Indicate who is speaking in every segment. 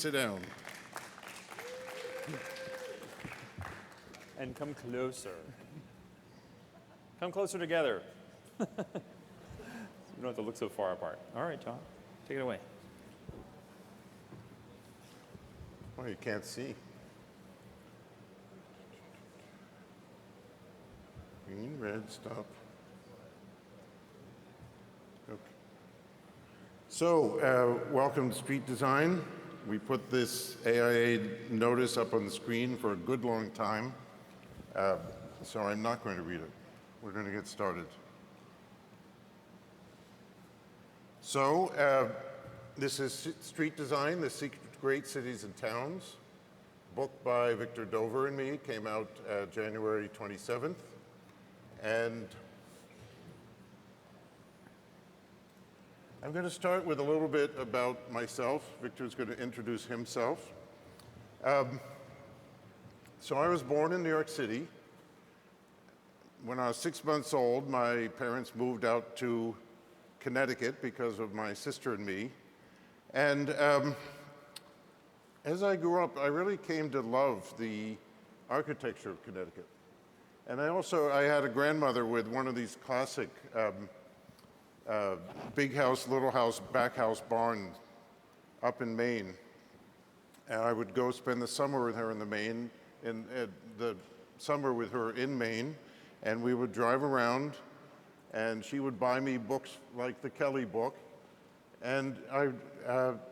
Speaker 1: sit down.
Speaker 2: And come closer. Come closer together. You don't have to look so far apart. All right, John, take it away.
Speaker 1: Oh, you can't see. Green, red, stop. Okay. So, welcome to Street Design. We put this AIA notice up on the screen for a good long time, so I'm not going to read it. We're going to get started. So, this is Street Design, The Secret to Great Cities and Towns, book by Victor Dover and me, came out January 27th. And I'm going to start with a little bit about myself. Victor's going to introduce himself. So I was born in New York City. When I was 6 months old, my parents moved out to Connecticut because of my sister and me. And as I grew up, I really came to love the architecture of Connecticut. And I had a grandmother with one of these classic big house, little house, back house barns up in Maine. And I would go spend the summer with her in the summer with her in Maine, and we would drive around, and she would buy me books like the Kelly book, and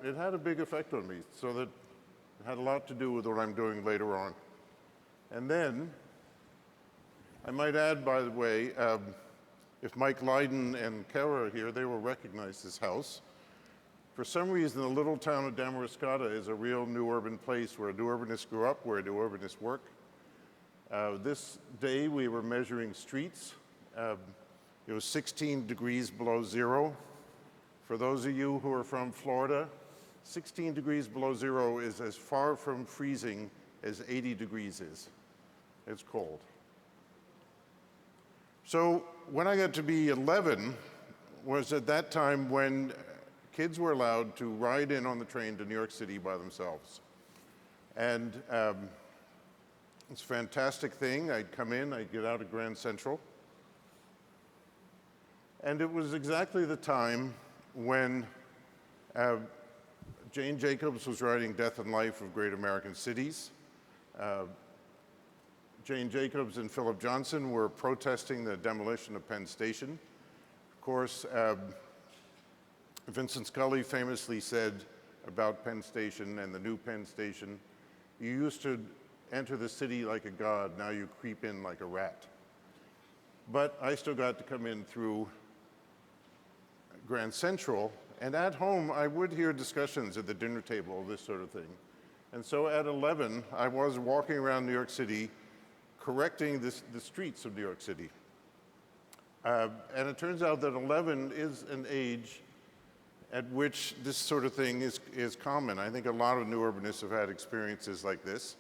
Speaker 1: it had a big effect on me, so that it had a lot to do with what I'm doing later on. And then, I might add, by the way, if Mike Lydon and Kara are here, they will recognize this house. For some reason, the little town of Damariscotta is a real new urban place where new urbanists grew up, where new urbanists work. This day, we were measuring streets. It was 16 degrees below zero. For those of you who are from Florida, 16 degrees below zero is as far from freezing as 80 degrees is. It's cold. So when I got to be 11 was at that time when kids were allowed to ride in on the train to New York City by themselves. And it's a fantastic thing. I'd come in, I'd get out at Grand Central. And it was exactly the time when Jane Jacobs was writing Death and Life of Great American Cities. Jane Jacobs and Philip Johnson were protesting the demolition of Penn Station. Of course, Vincent Scully famously said about Penn Station and the new Penn Station, "You used to enter the city like a god, now you creep in like a rat." But I still got to come in through Grand Central, and at home I would hear discussions at the dinner table, this sort of thing. And so at 11, I was walking around New York City correcting the streets of New York City. And it turns out that 11 is an age at which this sort of thing is common. I think a lot of new urbanists have had experiences like this.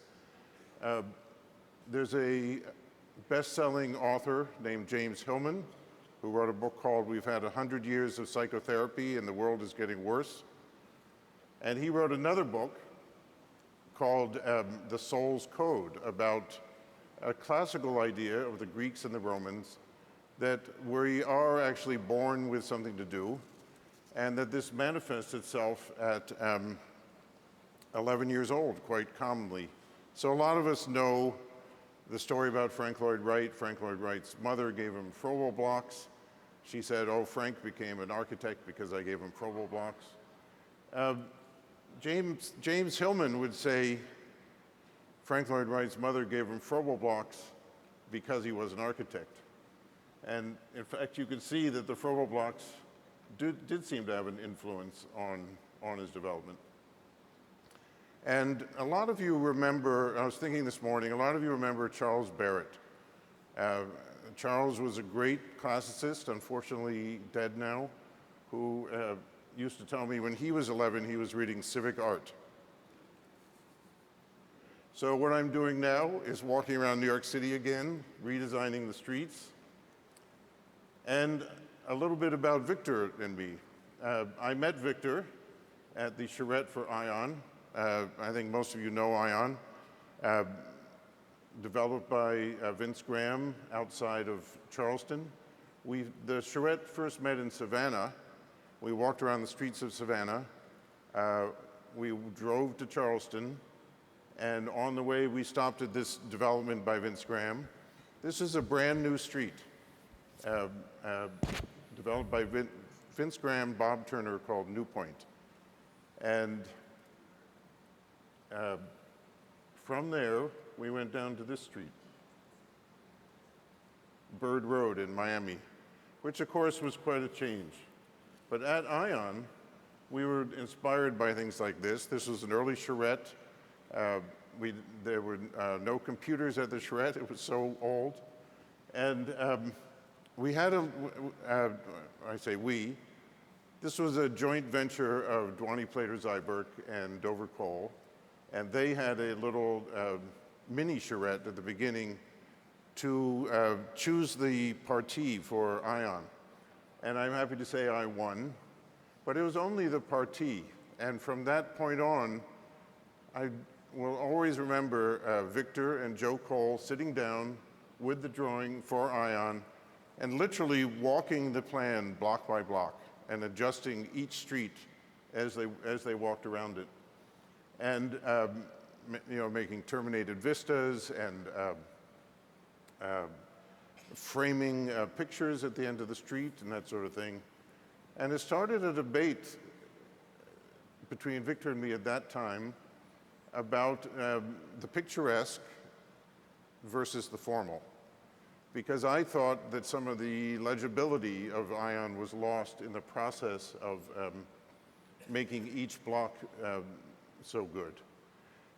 Speaker 1: There's a best-selling author named James Hillman who wrote a book called We've Had 100 Years of Psychotherapy and the World is Getting Worse. And he wrote another book called The Soul's Code, about a classical idea of the Greeks and the Romans that we are actually born with something to do, and that this manifests itself at 11 years old quite commonly. So a lot of us know the story about Frank Lloyd Wright. Frank Lloyd Wright's mother gave him Froebel blocks. She said, "Oh, Frank became an architect because I gave him Froebel blocks." James Hillman would say Frank Lloyd Wright's mother gave him Froebel blocks because he was an architect. And in fact, you could see that the Froebel blocks did seem to have an influence on his development. And a lot of you remember, I was thinking this morning, a lot of you remember Charles Barrett. Charles was a great classicist, unfortunately dead now, who used to tell me when he was 11, he was reading Civic Art. So what I'm doing now is walking around New York City again, redesigning the streets. And a little bit about Victor and me. I met Victor at the charrette for ION I think most of you know Ion. Developed by Vince Graham outside of Charleston. The charrette first met in Savannah. We walked around the streets of Savannah. We drove to Charleston, and on the way we stopped at this development by Vince Graham. This is a brand new street developed by Vince Graham, Bob Turner, called New Point. And from there, we went down to this street, Bird Road in Miami, which of course was quite a change. But at Ion, we were inspired by things like this. This was an early charrette. There were no computers at the charrette. It was so old. And we had I say we, this was a joint venture of Dwani Plater Zyberk and Dover Cole. And they had a little mini charrette at the beginning to choose the parti for Ion. And I'm happy to say I won, but it was only the parti. And from that point on, I will always remember Victor and Joe Cole sitting down with the drawing for Ion and literally walking the plan block by block and adjusting each street as they walked around it. And making Terminated Vistas and framing pictures at the end of the street and that sort of thing. And it started a debate between Victor and me at that time about the picturesque versus the formal. Because I thought that some of the legibility of Ion was lost in the process of making each block so good.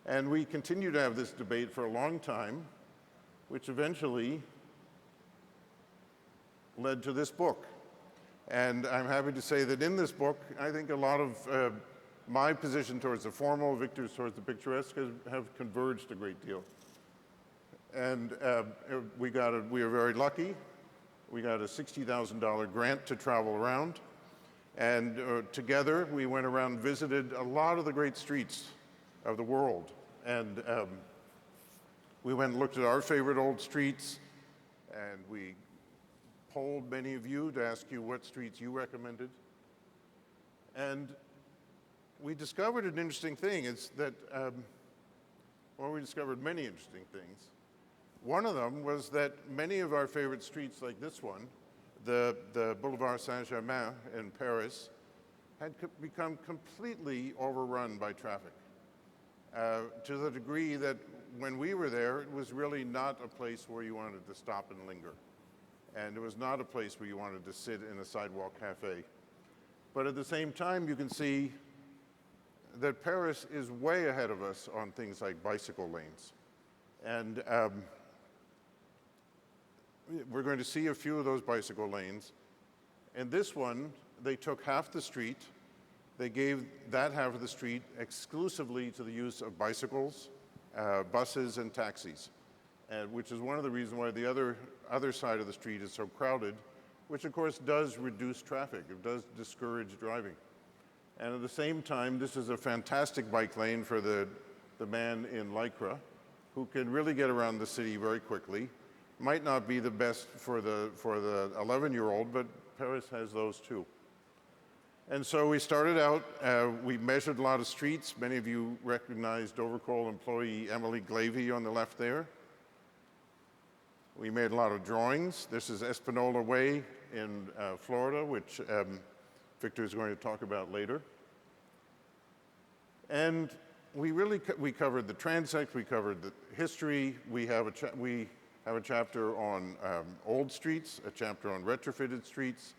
Speaker 1: And we continued to have this debate for a long time, which eventually led to this book. And I'm happy to say that in this book, I think a lot of my position towards the formal, Victor's towards the picturesque, have converged a great deal. And we were very lucky. We got a $60,000 grant to travel around. And together, we went around and visited a lot of the great streets of the world. And we went and looked at our favorite old streets, and we polled many of you to ask you what streets you recommended. And we discovered an interesting thing. It's that, we discovered many interesting things. One of them was that many of our favorite streets, like this one, the Boulevard Saint-Germain in Paris, had become completely overrun by traffic. To the degree that when we were there, it was really not a place where you wanted to stop and linger. And it was not a place where you wanted to sit in a sidewalk cafe. But at the same time, you can see that Paris is way ahead of us on things like bicycle lanes. And we're going to see a few of those bicycle lanes. In this one, they took half the street. They gave that half of the street exclusively to the use of bicycles, buses, and taxis, which is one of the reasons why the other side of the street is so crowded, which of course does reduce traffic. It does discourage driving. And at the same time, this is a fantastic bike lane for the man in Lycra, who can really get around the city very quickly. Might not be the best for the 11-year-old, but Paris has those too. And so we started out, we measured a lot of streets. Many of you recognize Dover Cole employee Emily Glavey on the left there. We made a lot of drawings. This is Espanola Way in Florida, which Victor is going to talk about later. And we covered the transect, we covered the history. We have a chapter on old streets, a chapter on retrofitted streets,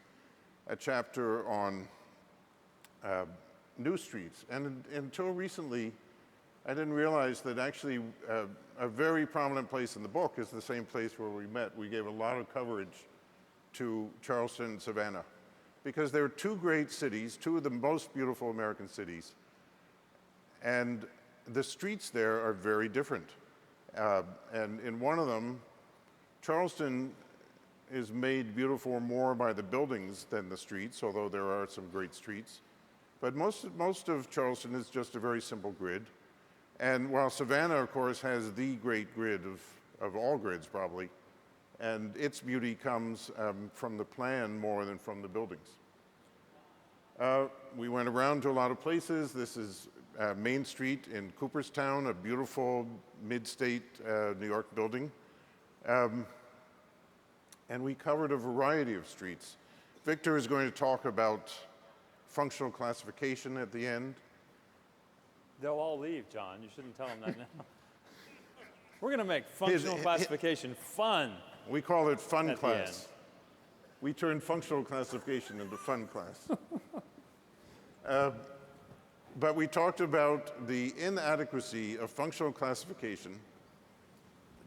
Speaker 1: a chapter on new streets. And until recently, I didn't realize that actually a very prominent place in the book is the same place where we met. We gave a lot of coverage to Charleston and Savannah because they're two great cities, two of the most beautiful American cities. And the streets there are very different. And in one of them, Charleston is made beautiful more by the buildings than the streets, although there are some great streets. But most of Charleston is just a very simple grid. And while Savannah, of course, has the great grid of all grids, probably, and its beauty comes from the plan more than from the buildings. We went around to a lot of places. This is Main Street in Cooperstown, a beautiful mid-state New York building. And we covered a variety of streets. Victor is going to talk about functional classification at the end.
Speaker 2: They'll all leave, John. You shouldn't tell them that now. We're going to make functional classification fun.
Speaker 1: We call it fun
Speaker 2: At the end.
Speaker 1: class. We turned functional classification into fun class. But we talked about the inadequacy of functional classification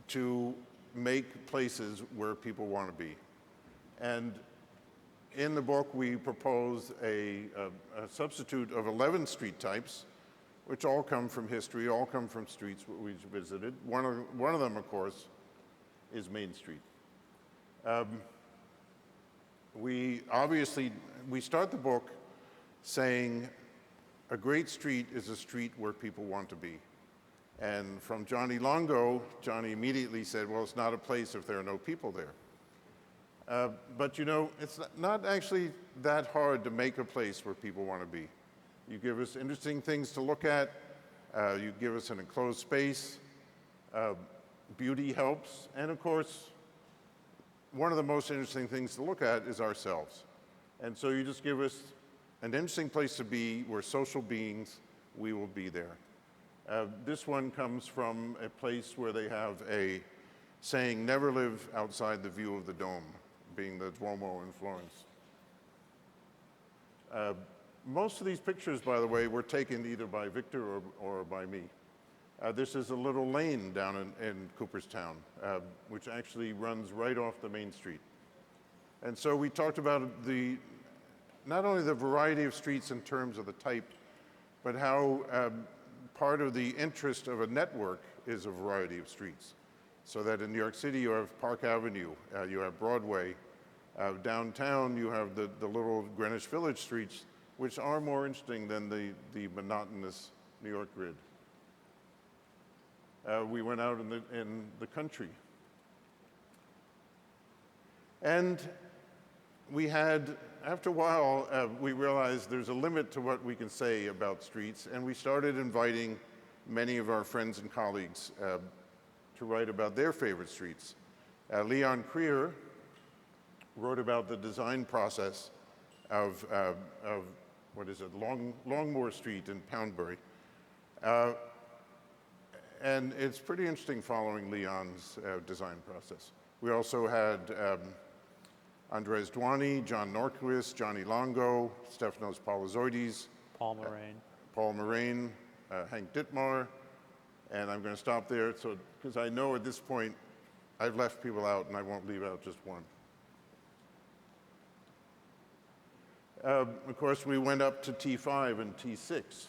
Speaker 1: to make places where people want to be. And in the book, we propose a substitute of 11 street types, which all come from history, all come from streets we visited. One of them, of course, is Main Street. We start the book saying a great street is a street where people want to be. And from Johnny Longo, Johnny immediately said, well, it's not a place if there are no people there. But you know, it's not actually that hard to make a place where people want to be. You give us interesting things to look at, you give us an enclosed space, beauty helps, and of course, one of the most interesting things to look at is ourselves. And so you just give us an interesting place to be. We're social beings, we will be there. This one comes from a place where they have a saying, never live outside the view of the dome, being the Duomo in Florence. Most of these pictures, by the way, were taken either by Victor or by me. This is a little lane down in Cooperstown, which actually runs right off the main street. And so we talked about not only the variety of streets in terms of the type, but how part of the interest of a network is a variety of streets. So that in New York City, you have Park Avenue, you have Broadway. Downtown, you have the little Greenwich Village streets, which are more interesting than the monotonous New York grid. We went out in the country. And we had, after a while, we realized there's a limit to what we can say about streets, and we started inviting many of our friends and colleagues to write about their favorite streets. Leon Creer wrote about the design process of what is it, Longmore Street in Poundbury. And it's pretty interesting following Leon's design process. We also had Andres Duani, John Norquist, Johnny Longo, Stefanos Palazoides, Paul Moraine, Hank Dittmar, and I'm going to stop there because I know at this point I've left people out and I won't leave out just one. Of course, we went up to T5 and T6,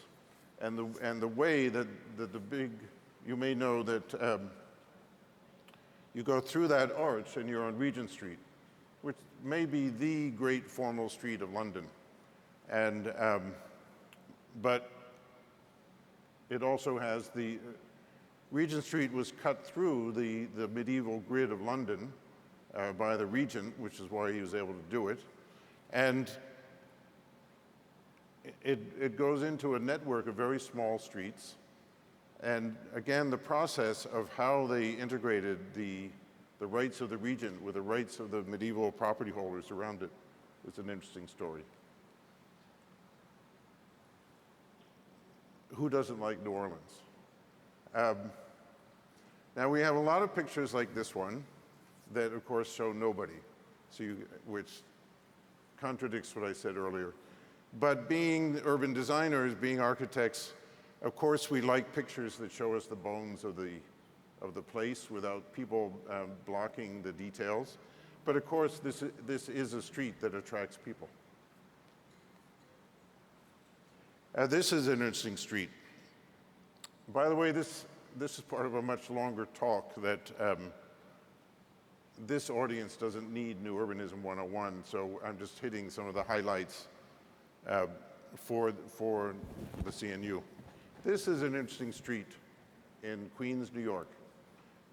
Speaker 1: and the way that the big, you may know that you go through that arch and you're on Regent Street, which may be the great formal street of London, and but it also has Regent Street was cut through the medieval grid of London by the Regent, which is why he was able to do it, and it goes into a network of very small streets. And again, the process of how they integrated the rights of the Regent with the rights of the medieval property holders around it is an interesting story. Who doesn't like New Orleans? Now we have a lot of pictures like this one that of course show nobody, which contradicts what I said earlier. But being urban designers, being architects, of course we like pictures that show us the bones of the place without people blocking the details. But of course this is a street that attracts people. This is an interesting street. By the way, this is part of a much longer talk that this audience doesn't need New Urbanism 101, so I'm just hitting some of the highlights for the CNU. This is an interesting street in Queens, New York.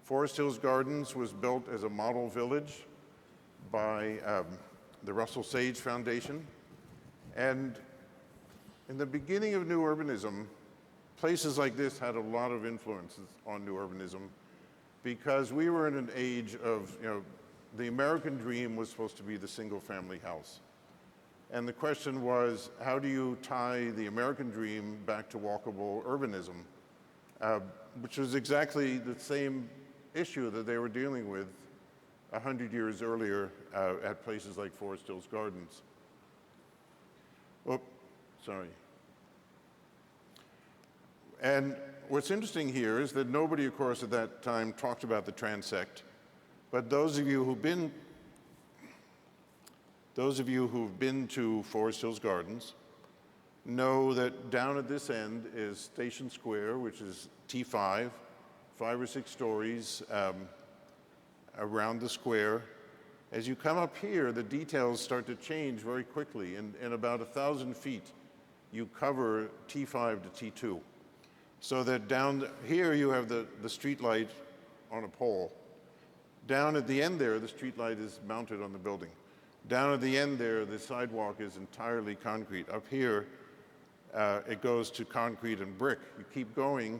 Speaker 1: Forest Hills Gardens was built as a model village by the Russell Sage Foundation. And in the beginning of new urbanism, places like this had a lot of influences on new urbanism because we were in an age of, the American dream was supposed to be the single family house. And the question was, how do you tie the American dream back to walkable urbanism, which was exactly the same issue that they were dealing with 100 years earlier at places like Forest Hills Gardens. Oh, sorry. And what's interesting here is that nobody, of course, at that time talked about the transect. But those of you who've been to Forest Hills Gardens know that down at this end is Station Square, which is T5, 5 or 6 stories around the square. As you come up here, the details start to change very quickly. In about 1,000 feet, you cover T5 to T2. So that down here you have the street light on a pole. Down at the end there, the street light is mounted on the building. Down at the end there, the sidewalk is entirely concrete. Up here, it goes to concrete and brick. You keep going,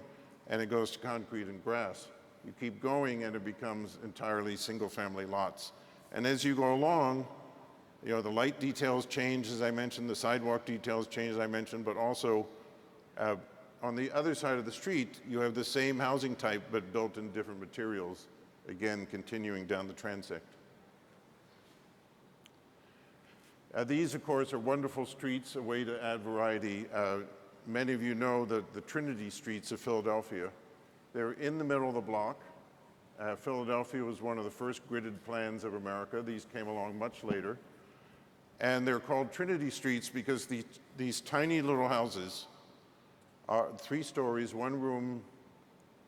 Speaker 1: and it goes to concrete and grass. You keep going, and it becomes entirely single-family lots. And as you go along, the light details change, as I mentioned, the sidewalk details change, as I mentioned, but also on the other side of the street, you have the same housing type, but built in different materials, again, continuing down the transect. These, of course, are wonderful streets, a way to add variety. Many of you know that the Trinity streets of Philadelphia, they're in the middle of the block. Philadelphia was one of the first gridded plans of America. These came along much later. And they're called Trinity streets because these tiny little houses are 3 stories, 1 room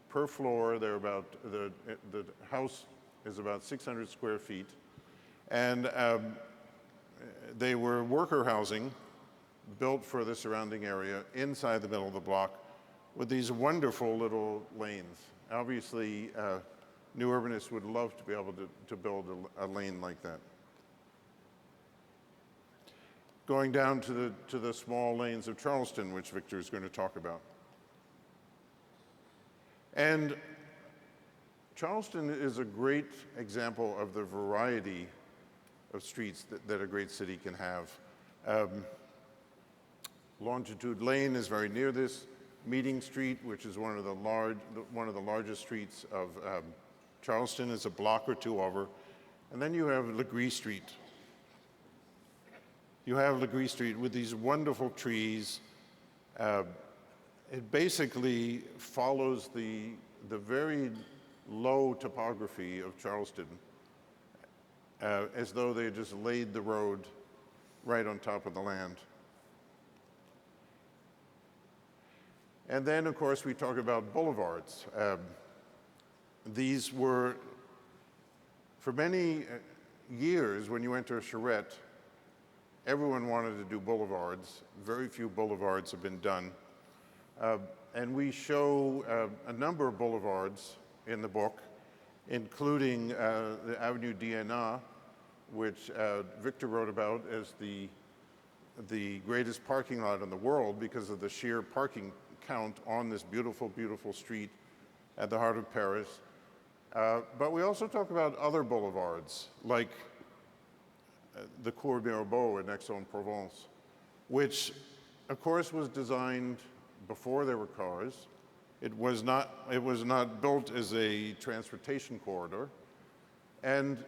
Speaker 1: per floor. They're about, the house is about 600 square feet. And they were worker housing built for the surrounding area inside the middle of the block with these wonderful little lanes. Obviously, new urbanists would love to be able to build a lane like that. Going down to the small lanes of Charleston, which Victor is going to talk about. And Charleston is a great example of the variety of streets that a great city can have. Longitude Lane is very near this. Meeting Street, which is one of the largest streets of Charleston, is a block or 2 over. And then you have Legree Street. You have Legree Street with these wonderful trees. It basically follows the very low topography of Charleston, as though they just laid the road right on top of the land. And then, of course, we talk about boulevards. These were, for many years, when you enter Charette, everyone wanted to do boulevards. Very few boulevards have been done. And we show a number of boulevards in the book, including the Avenue d'Anna, which Victor wrote about as the greatest parking lot in the world because of the sheer parking count on this beautiful, beautiful street at the heart of Paris. But we also talk about other boulevards, like the Cours Mirabeau in Aix-en-Provence, which, of course, was designed before there were cars. It was not built as a transportation corridor, and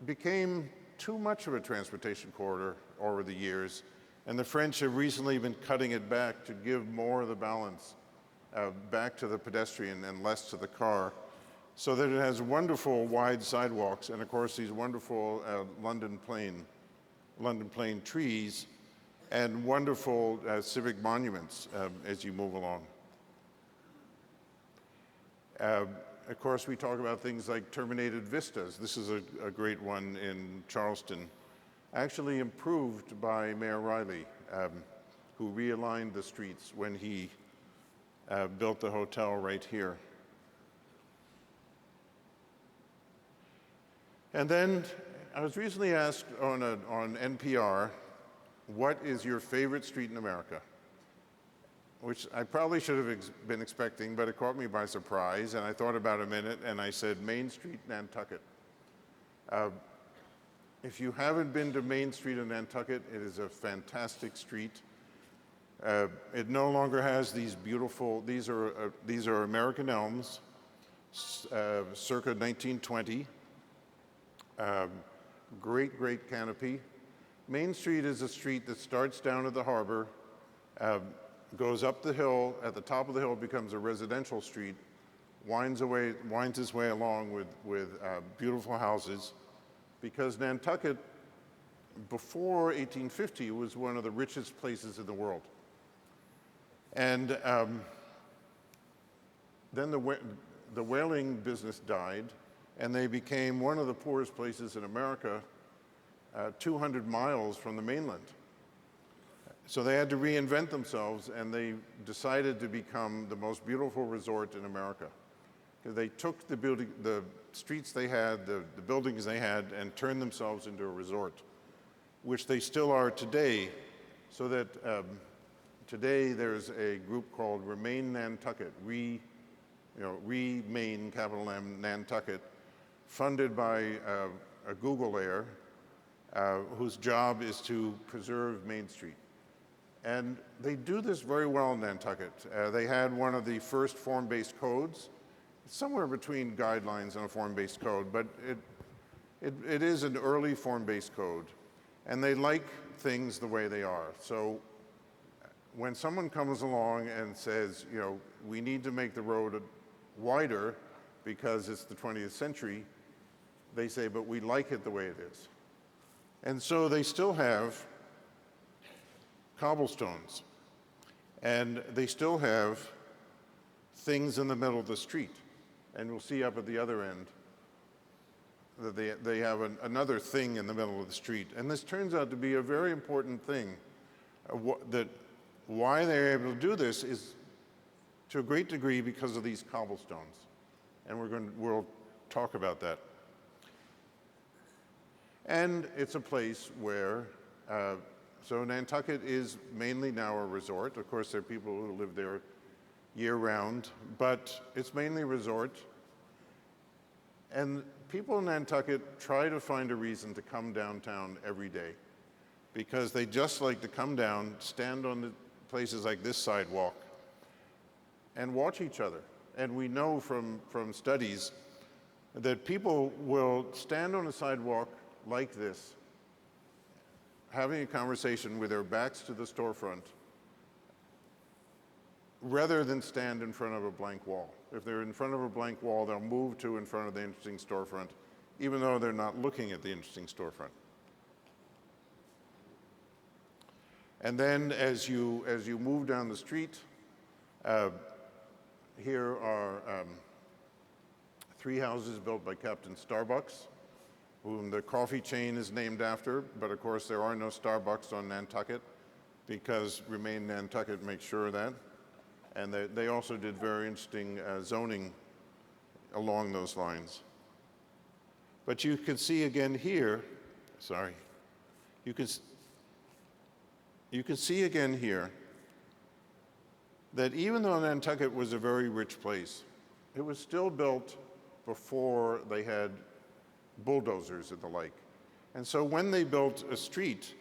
Speaker 1: became too much of a transportation corridor over the years. And the French have recently been cutting it back to give more of the balance back to the pedestrian and less to the car, so that it has wonderful wide sidewalks and, of course, these wonderful London plane trees and wonderful civic monuments as you move along. Of course, we talk about things like Terminated Vistas. This is a great one in Charleston, actually improved by Mayor Riley. who realigned the streets when he built the hotel right here. And then I was recently asked on NPR, what is your favorite street in America? Which I probably should have been expecting, but it caught me by surprise, and I thought about it a minute, and I said Main Street, Nantucket. If you haven't been to Main Street in Nantucket, it is a fantastic street. It no longer has these beautiful, these are American elms, circa 1920. Great canopy. Main Street is a street that starts down at the harbor, goes up the hill, at the top of the hill becomes a residential street, winds its way along with beautiful houses, because Nantucket, before 1850, was one of the richest places in the world. And then the whaling business died, and they became one of the poorest places in America, 200 miles from the mainland. So they had to reinvent themselves, and they decided to become the most beautiful resort in America. They took the streets they had, the buildings they had, and turned themselves into a resort, which they still are today. So that today there's a group called Remain Nantucket, Remain, capital M, Nantucket, funded by a Googleaire, whose job is to preserve Main Street. And they do this very well in Nantucket. They had one of the first form-based codes, somewhere between guidelines and a form-based code, but it is an early form-based code. And they like things the way they are. So when someone comes along and says, we need to make the road wider because it's the 20th century, they say, but we like it the way it is. And so they still have cobblestones, and they still have things in the middle of the street. And we'll see up at the other end that they have another thing in the middle of the street. And this turns out to be a very important thing. Why they're able to do this is to a great degree because of these cobblestones. And we'll talk about that. And it's a place where, so Nantucket is mainly now a resort. Of course, there are people who live there year-round, but it's mainly a resort. And people in Nantucket try to find a reason to come downtown every day, because they just like to come down, stand on the places like this sidewalk, and watch each other. And we know from studies that people will stand on a sidewalk like this, having a conversation with their backs to the storefront, rather than stand in front of a blank wall. If they're in front of a blank wall, they'll move to in front of the interesting storefront, even though they're not looking at the interesting storefront. And then as you move down the street, here are 3 houses built by Captain Starbucks, whom the coffee chain is named after, but of course there are no Starbucks on Nantucket, because Remain Nantucket makes sure of that. And they also did very interesting zoning along those lines. But you can see again here, you can see again here that even though Nantucket was a very rich place, it was still built before they had bulldozers and the like. And so when they built a street,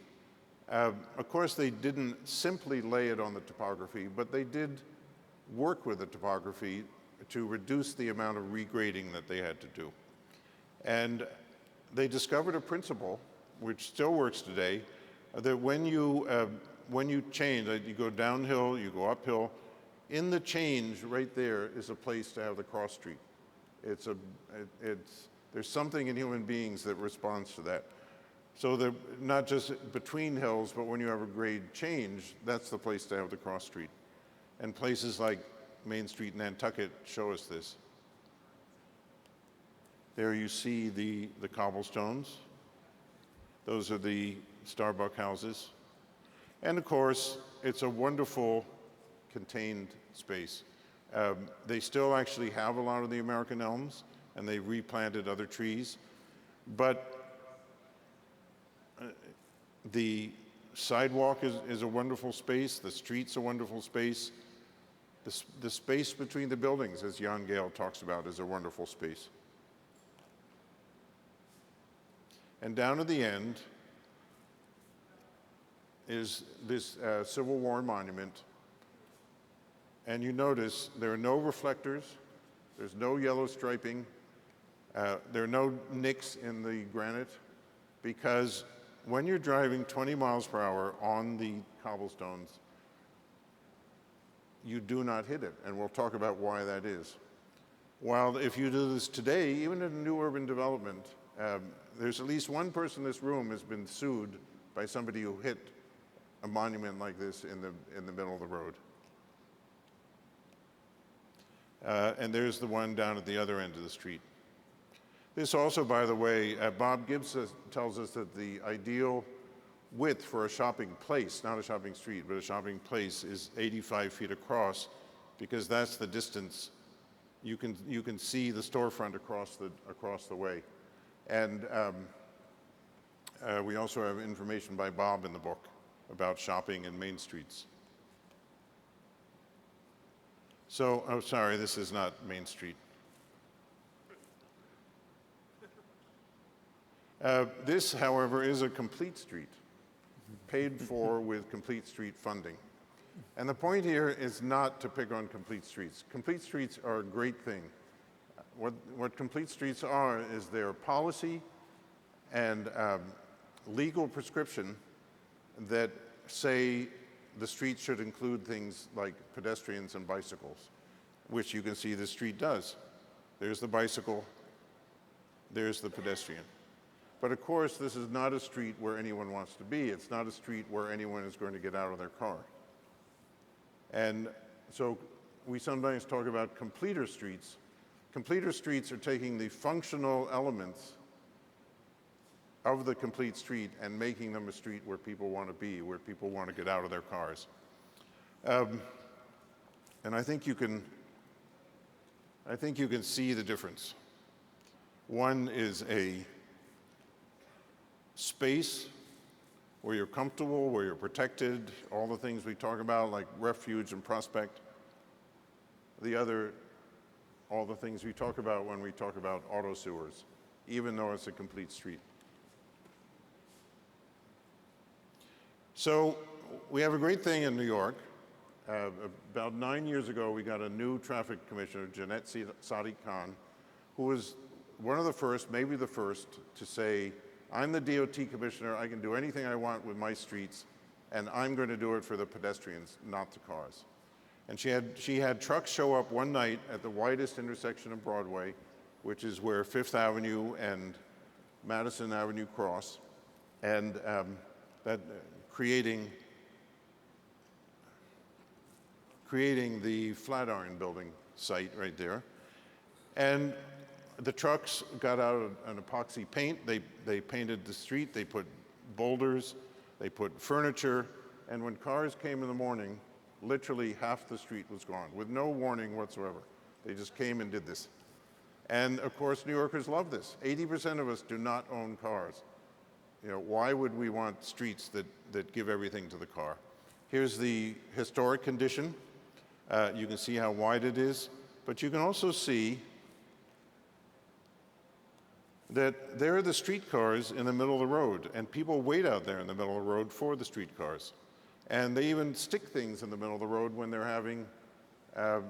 Speaker 1: of course they didn't simply lay it on the topography, but they did work with the topography to reduce the amount of regrading that they had to do. And they discovered a principle, which still works today, that when you change, you go downhill, you go uphill, in the change right there is a place to have the cross street. There's something in human beings that responds to that. So not just between hills, but when you have a grade change, that's the place to have the cross street. And places like Main Street, Nantucket show us this. There you see the cobblestones. Those are the Starbucks houses. And of course, it's a wonderful contained space. They still actually have a lot of the American elms, and they replanted other trees. But the sidewalk is a wonderful space. The street's a wonderful space. The space between the buildings, as Jan Gale talks about, is a wonderful space. And down at the end is this Civil War monument. And you notice there are no reflectors, there's no yellow striping, there are no nicks in the granite, because when you're driving 20 miles per hour on the cobblestones, you do not hit it, and we'll talk about why that is. While if you do this today, even in a new urban development, there's at least one person in this room has been sued by somebody who hit a monument like this in the middle of the road. And there's the one down at the other end of the street. This also, by the way, Bob Gibbs tells us that the ideal width for a shopping place, not a shopping street, but a shopping place, is 85 feet across, because that's the distance you can see the storefront across the way. And we also have information by Bob in the book about shopping in main streets. So, oh, sorry, this is not Main Street. This, however, is a complete street, paid for with complete street funding. And the point here is not to pick on complete streets. Complete streets are a great thing. What complete streets are is their policy and legal prescription that say the street should include things like pedestrians and bicycles, which you can see the street does. There's the bicycle, there's the pedestrian. But of course, this is not a street where anyone wants to be. It's not a street where anyone is going to get out of their car. And so we sometimes talk about completer streets. Completer streets are taking the functional elements of the complete street and making them a street where people want to be, where people want to get out of their cars. And I think you can see the difference. One is a space where you're comfortable, where you're protected, all the things we talk about like refuge and prospect. The other, all the things we talk about when we talk about auto sewers, even though it's a complete street. So we have a great thing in New York. About 9 years ago, we got a new traffic commissioner, Jeanette Sadiq Khan, who was one of the first, maybe the first, to say, I'm the DOT commissioner, I can do anything I want with my streets, and I'm going to do it for the pedestrians, not the cars. And she had trucks show up one night at the widest intersection of Broadway, which is where Fifth Avenue and Madison Avenue cross, and creating the Flatiron Building site right there. And the trucks got out an epoxy paint. They painted the street. They put boulders. They put furniture. And when cars came in the morning, literally half the street was gone with no warning whatsoever. They just came and did this. And of course, New Yorkers love this. 80% of us do not own cars. You know, why would we want streets that give everything to the car? Here's the historic condition. You can see how wide it is, but you can also see that there are the streetcars in the middle of the road, and people wait out there in the middle of the road for the streetcars. And they even stick things in the middle of the road when they're having a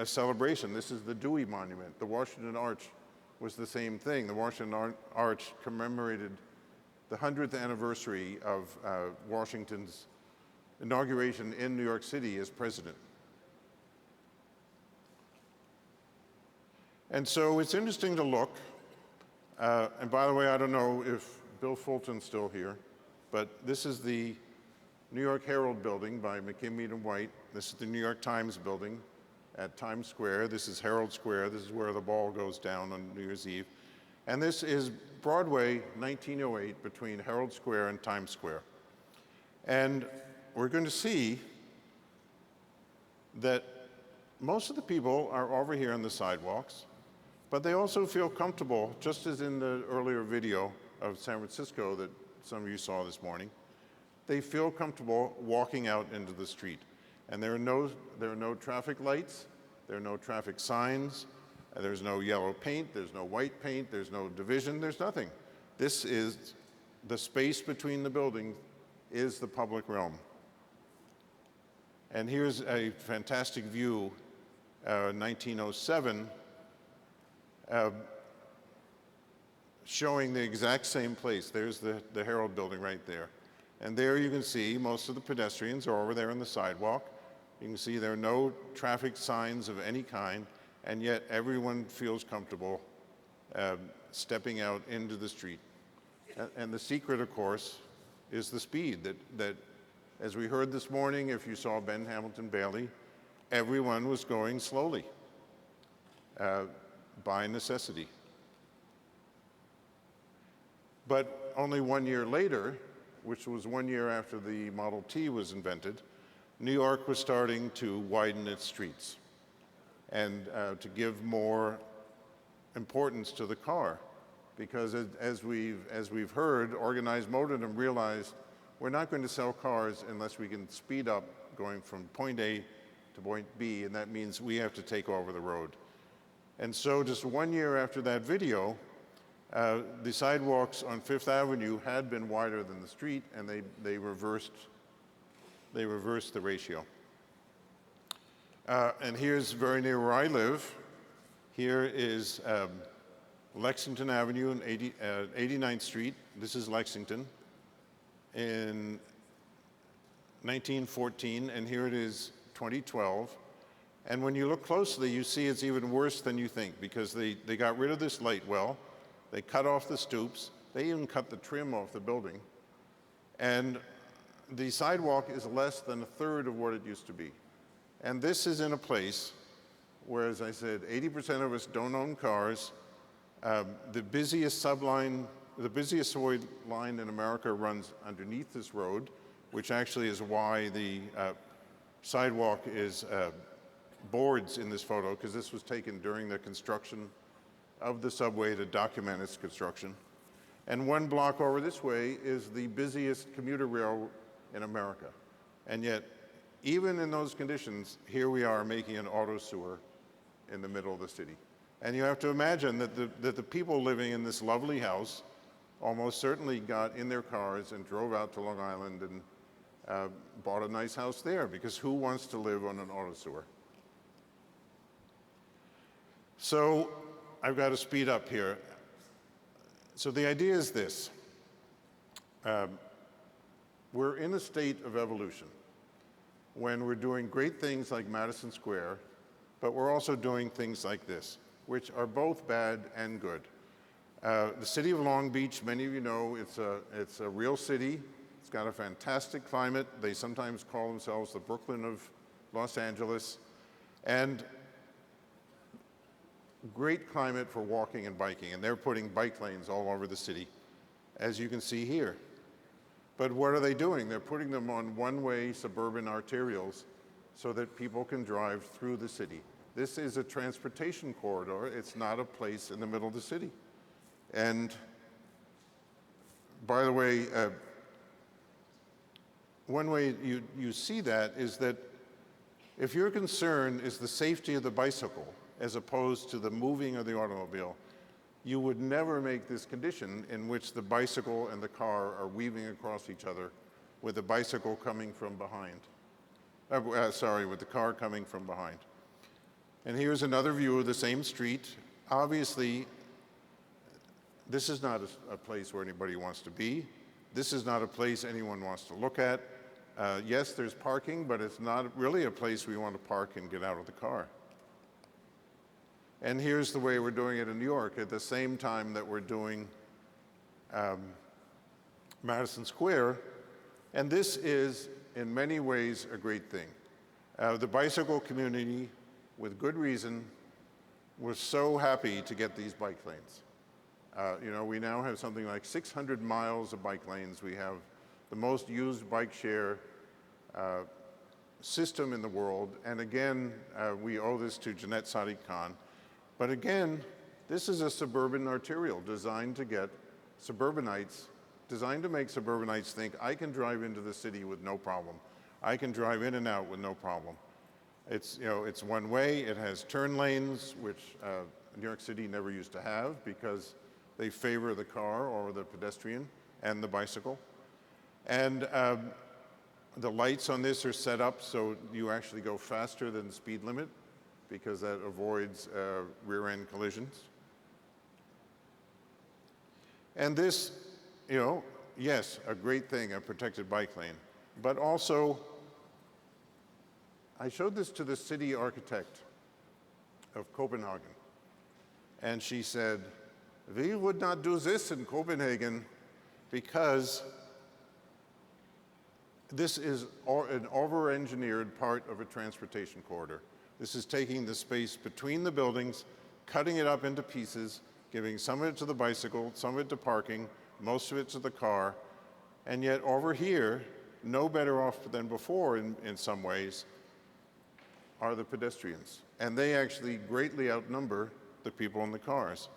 Speaker 1: celebration. This is the Dewey Monument. The Washington Arch was the same thing. The Washington Arch commemorated the 100th anniversary of Washington's inauguration in New York City as president. And so it's interesting to look, and by the way, I don't know if Bill Fulton's still here, but this is the New York Herald building by McKim, Mead & White. This is the New York Times building at Times Square. This is Herald Square. This is where the ball goes down on New Year's Eve. And this is Broadway, 1908, between Herald Square and Times Square. And we're going to see that most of the people are over here on the sidewalks, but they also feel comfortable, just as in the earlier video of San Francisco that some of you saw this morning. They feel comfortable walking out into the street. And there are no traffic lights, there are no traffic signs, there's no yellow paint, there's no white paint, there's no division, there's nothing. This is the space between the buildings is the public realm. And here's a fantastic view, 1907, showing the exact same place. There's the Herald building right there. And there you can see most of the pedestrians are over there on the sidewalk. You can see there are no traffic signs of any kind, and yet everyone feels comfortable stepping out into the street. And the secret, of course, is the speed that, as we heard this morning, if you saw Ben Hamilton Bailey, everyone was going slowly by necessity. But only 1 year later, which was 1 year after the Model T was invented, New York was starting to widen its streets and to give more importance to the car. Because as we've heard, organized motorism realized we're not going to sell cars unless we can speed up going from point A to point B, and that means we have to take over the road. And so just 1 year after that video, the sidewalks on Fifth Avenue had been wider than the street, and they reversed the ratio. And here's very near where I live. Here is Lexington Avenue and 89th Street. This is Lexington in 1914, and here it is 2012. And when you look closely, you see it's even worse than you think, because they got rid of this light well. They cut off the stoops. They even cut the trim off the building. And the sidewalk is less than a third of what it used to be. And this is in a place where, as I said, 80% of us don't own cars. The busiest subway line in America runs underneath this road, which actually is why the sidewalk is boards in this photo, because this was taken during the construction of the subway to document its construction. And 1 block over this way is the busiest commuter rail in America. And yet, even in those conditions, here we are making an auto sewer in the middle of the city. And you have to imagine that the people living in this lovely house almost certainly got in their cars and drove out to Long Island and bought a nice house there, because who wants to live on an auto sewer? So I've got to speed up here. So the idea is this. We're in a state of evolution when we're doing great things like Madison Square, but we're also doing things like this, which are both bad and good. The city of Long Beach, many of you know, it's a real city. It's got a fantastic climate. They sometimes call themselves the Brooklyn of Los Angeles. And great climate for walking and biking. And they're putting bike lanes all over the city, as you can see here. But what are they doing? They're putting them on one-way suburban arterials so that people can drive through the city. This is a transportation corridor. It's not a place in the middle of the city. And by the way, one way you see that is that if your concern is the safety of the bicycle as opposed to the moving of the automobile, you would never make this condition in which the bicycle and the car are weaving across each other with the bicycle coming from behind. With the car coming from behind. And here's another view of the same street. Obviously, this is not a place where anybody wants to be. This is not a place anyone wants to look at. Yes, there's parking, but it's not really a place we want to park and get out of the car. And here's the way we're doing it in New York at the same time that we're doing Madison Square. And this is, in many ways, a great thing. The bicycle community, with good reason, was so happy to get these bike lanes. We now have something like 600 miles of bike lanes. We have the most used bike share system in the world. And again, we owe this to Jeanette Sadiq Khan. But again, this is a suburban arterial designed to get suburbanites, designed to make suburbanites think, I can drive into the city with no problem. I can drive in and out with no problem. It's, you know, it's one way. It has turn lanes, which New York City never used to have because they favor the car or the pedestrian and the bicycle. And the lights on this are set up so you actually go faster than the speed limit because that avoids rear-end collisions. And this, you know, yes, a great thing, a protected bike lane, but also, I showed this to the city architect of Copenhagen, and she said, we would not do this in Copenhagen because this is an over-engineered part of a transportation corridor. This is taking the space between the buildings, cutting it up into pieces, giving some of it to the bicycle, some of it to parking, most of it to the car, and yet over here, no better off than before in some ways, are the pedestrians. And they actually greatly outnumber the people in the cars.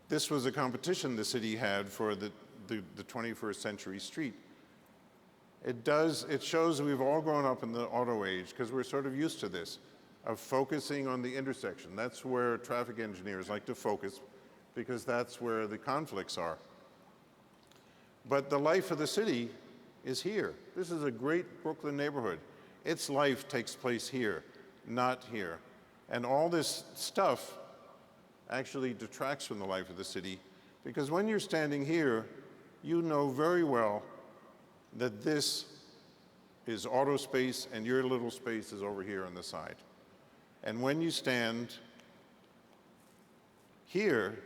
Speaker 1: This was a competition the city had for the 21st century street. It shows we've all grown up in the auto age because we're sort of used to this, of focusing on the intersection. That's where traffic engineers like to focus because that's where the conflicts are. But the life of the city is here. This is a great Brooklyn neighborhood. Its life takes place here, not here. And all this stuff actually detracts from the life of the city because when you're standing here, you know very well that this is auto space and your little space is over here on the side. And when you stand here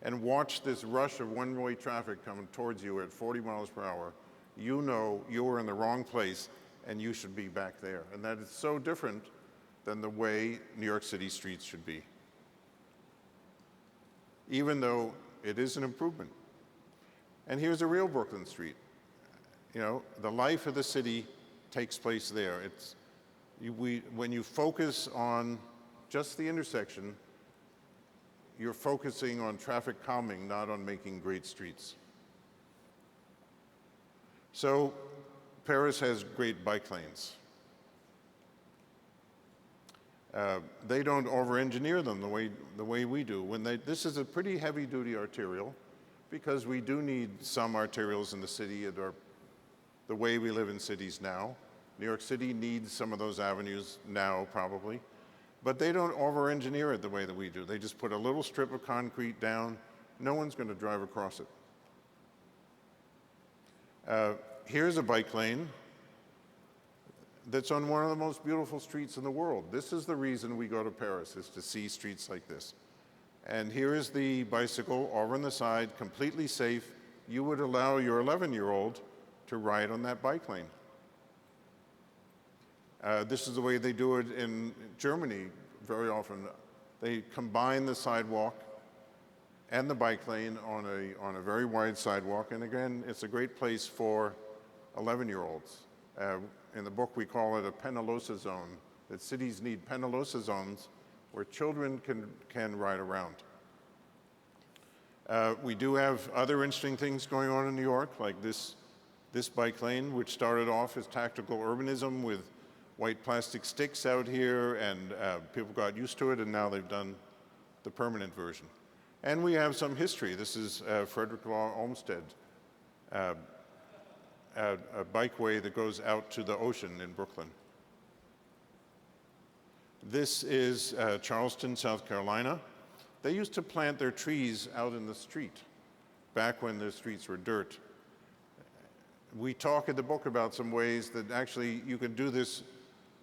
Speaker 1: and watch this rush of one-way traffic coming towards you at 40 miles per hour, you know you are in the wrong place and you should be back there. And that is so different than the way New York City streets should be, even though it is an improvement. And here's a real Brooklyn street. You know, the life of the city takes place there. When you focus on just the intersection, you're focusing on traffic calming, not on making great streets. So Paris has great bike lanes. They don't over-engineer them the way we do. This is a pretty heavy-duty arterial because we do need some arterials in the city that are the way we live in cities now. New York City needs some of those avenues now, probably. But they don't over-engineer it the way that we do. They just put a little strip of concrete down. No one's going to drive across it. Here's a bike lane that's on one of the most beautiful streets in the world. This is the reason we go to Paris, is to see streets like this. And here is the bicycle over on the side, completely safe. You would allow your 11-year-old to ride on that bike lane. This is the way they do it in Germany very often. They combine the sidewalk and the bike lane on a very wide sidewalk. And again, it's a great place for 11-year-olds. In the book, we call it a Penalosa zone, that cities need Penalosa zones where children can ride around. We do have other interesting things going on in New York, like this bike lane, which started off as tactical urbanism with white plastic sticks out here, and people got used to it, and now they've done the permanent version. And we have some history. This is Frederick Law Olmsted, a bikeway that goes out to the ocean in Brooklyn. This is Charleston, South Carolina. They used to plant their trees out in the street back when the streets were dirt. We talk in the book about some ways that actually you can do this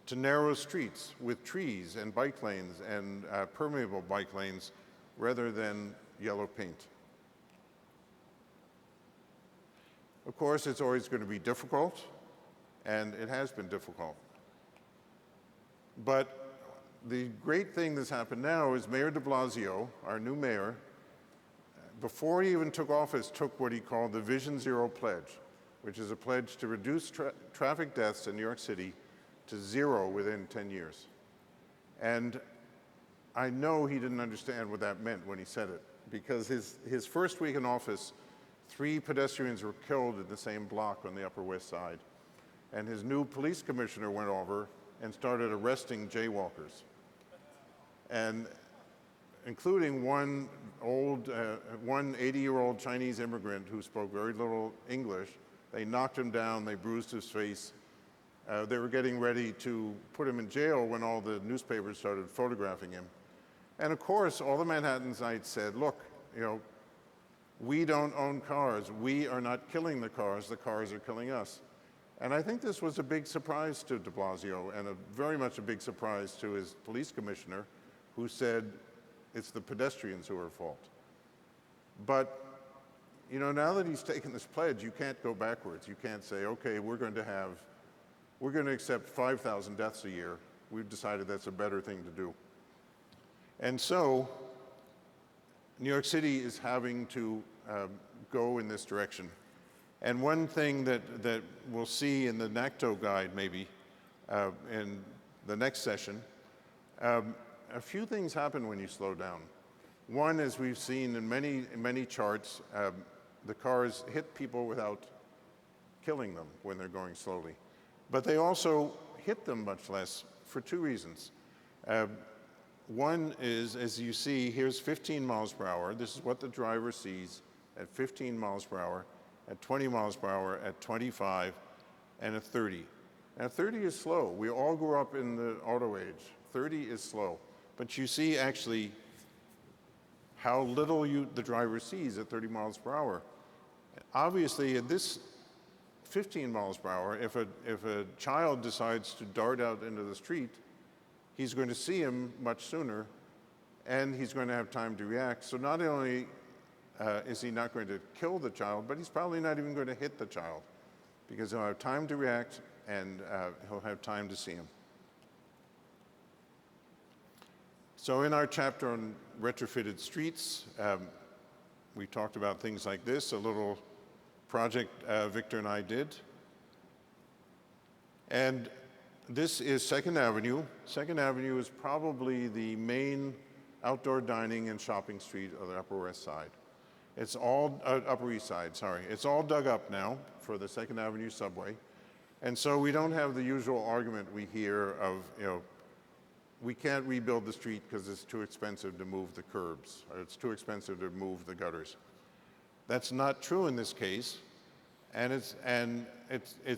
Speaker 1: to narrow streets with trees and bike lanes and permeable bike lanes rather than yellow paint. Of course, it's always going to be difficult, and it has been difficult. But the great thing that's happened now is Mayor de Blasio, our new mayor, before he even took office, took what he called the Vision Zero Pledge, which is a pledge to reduce traffic deaths in New York City to 0 within 10 years. And I know he didn't understand what that meant when he said it, because his first week in office, 3 pedestrians were killed in the same block on the Upper West Side. And his new police commissioner went over and started arresting jaywalkers, and including one 80-year-old Chinese immigrant who spoke very little English. They knocked him down, they bruised his face. They were getting ready to put him in jail when all the newspapers started photographing him. And of course, all the Manhattanites said, look, we don't own cars. We are not killing the cars are killing us. And I think this was a big surprise to de Blasio, and very much a big surprise to his police commissioner, who said, it's the pedestrians who are at fault. But, now that he's taken this pledge, you can't go backwards. You can't say, okay, we're going to accept 5,000 deaths a year. We've decided that's a better thing to do. And so, New York City is having to go in this direction. And one thing that we'll see in the NACTO guide, maybe, in the next session, a few things happen when you slow down. One, as we've seen in many charts, the cars hit people without killing them when they're going slowly. But they also hit them much less for 2 reasons. One is, as you see, here's 15 miles per hour. This is what the driver sees at 15 miles per hour, at 20 miles per hour, at 25, and at 30. Now, 30 is slow. We all grew up in the auto age. 30 is slow. But you see, actually, how little the driver sees at 30 miles per hour. Obviously, at this 15 miles per hour, if a child decides to dart out into the street, he's going to see him much sooner, and he's going to have time to react. So not only is he not going to kill the child, but he's probably not even going to hit the child, because he'll have time to react, and he'll have time to see him. So in our chapter on retrofitted streets, we talked about things like this, a little project Victor and I did. And this is 2nd Avenue. 2nd Avenue is probably the main outdoor dining and shopping street of the Upper West Side. It's all, Upper East Side, sorry. It's all dug up now for the 2nd Avenue subway. And so we don't have the usual argument we hear of, we can't rebuild the street because it's too expensive to move the curbs, or it's too expensive to move the gutters. That's not true in this case. And it's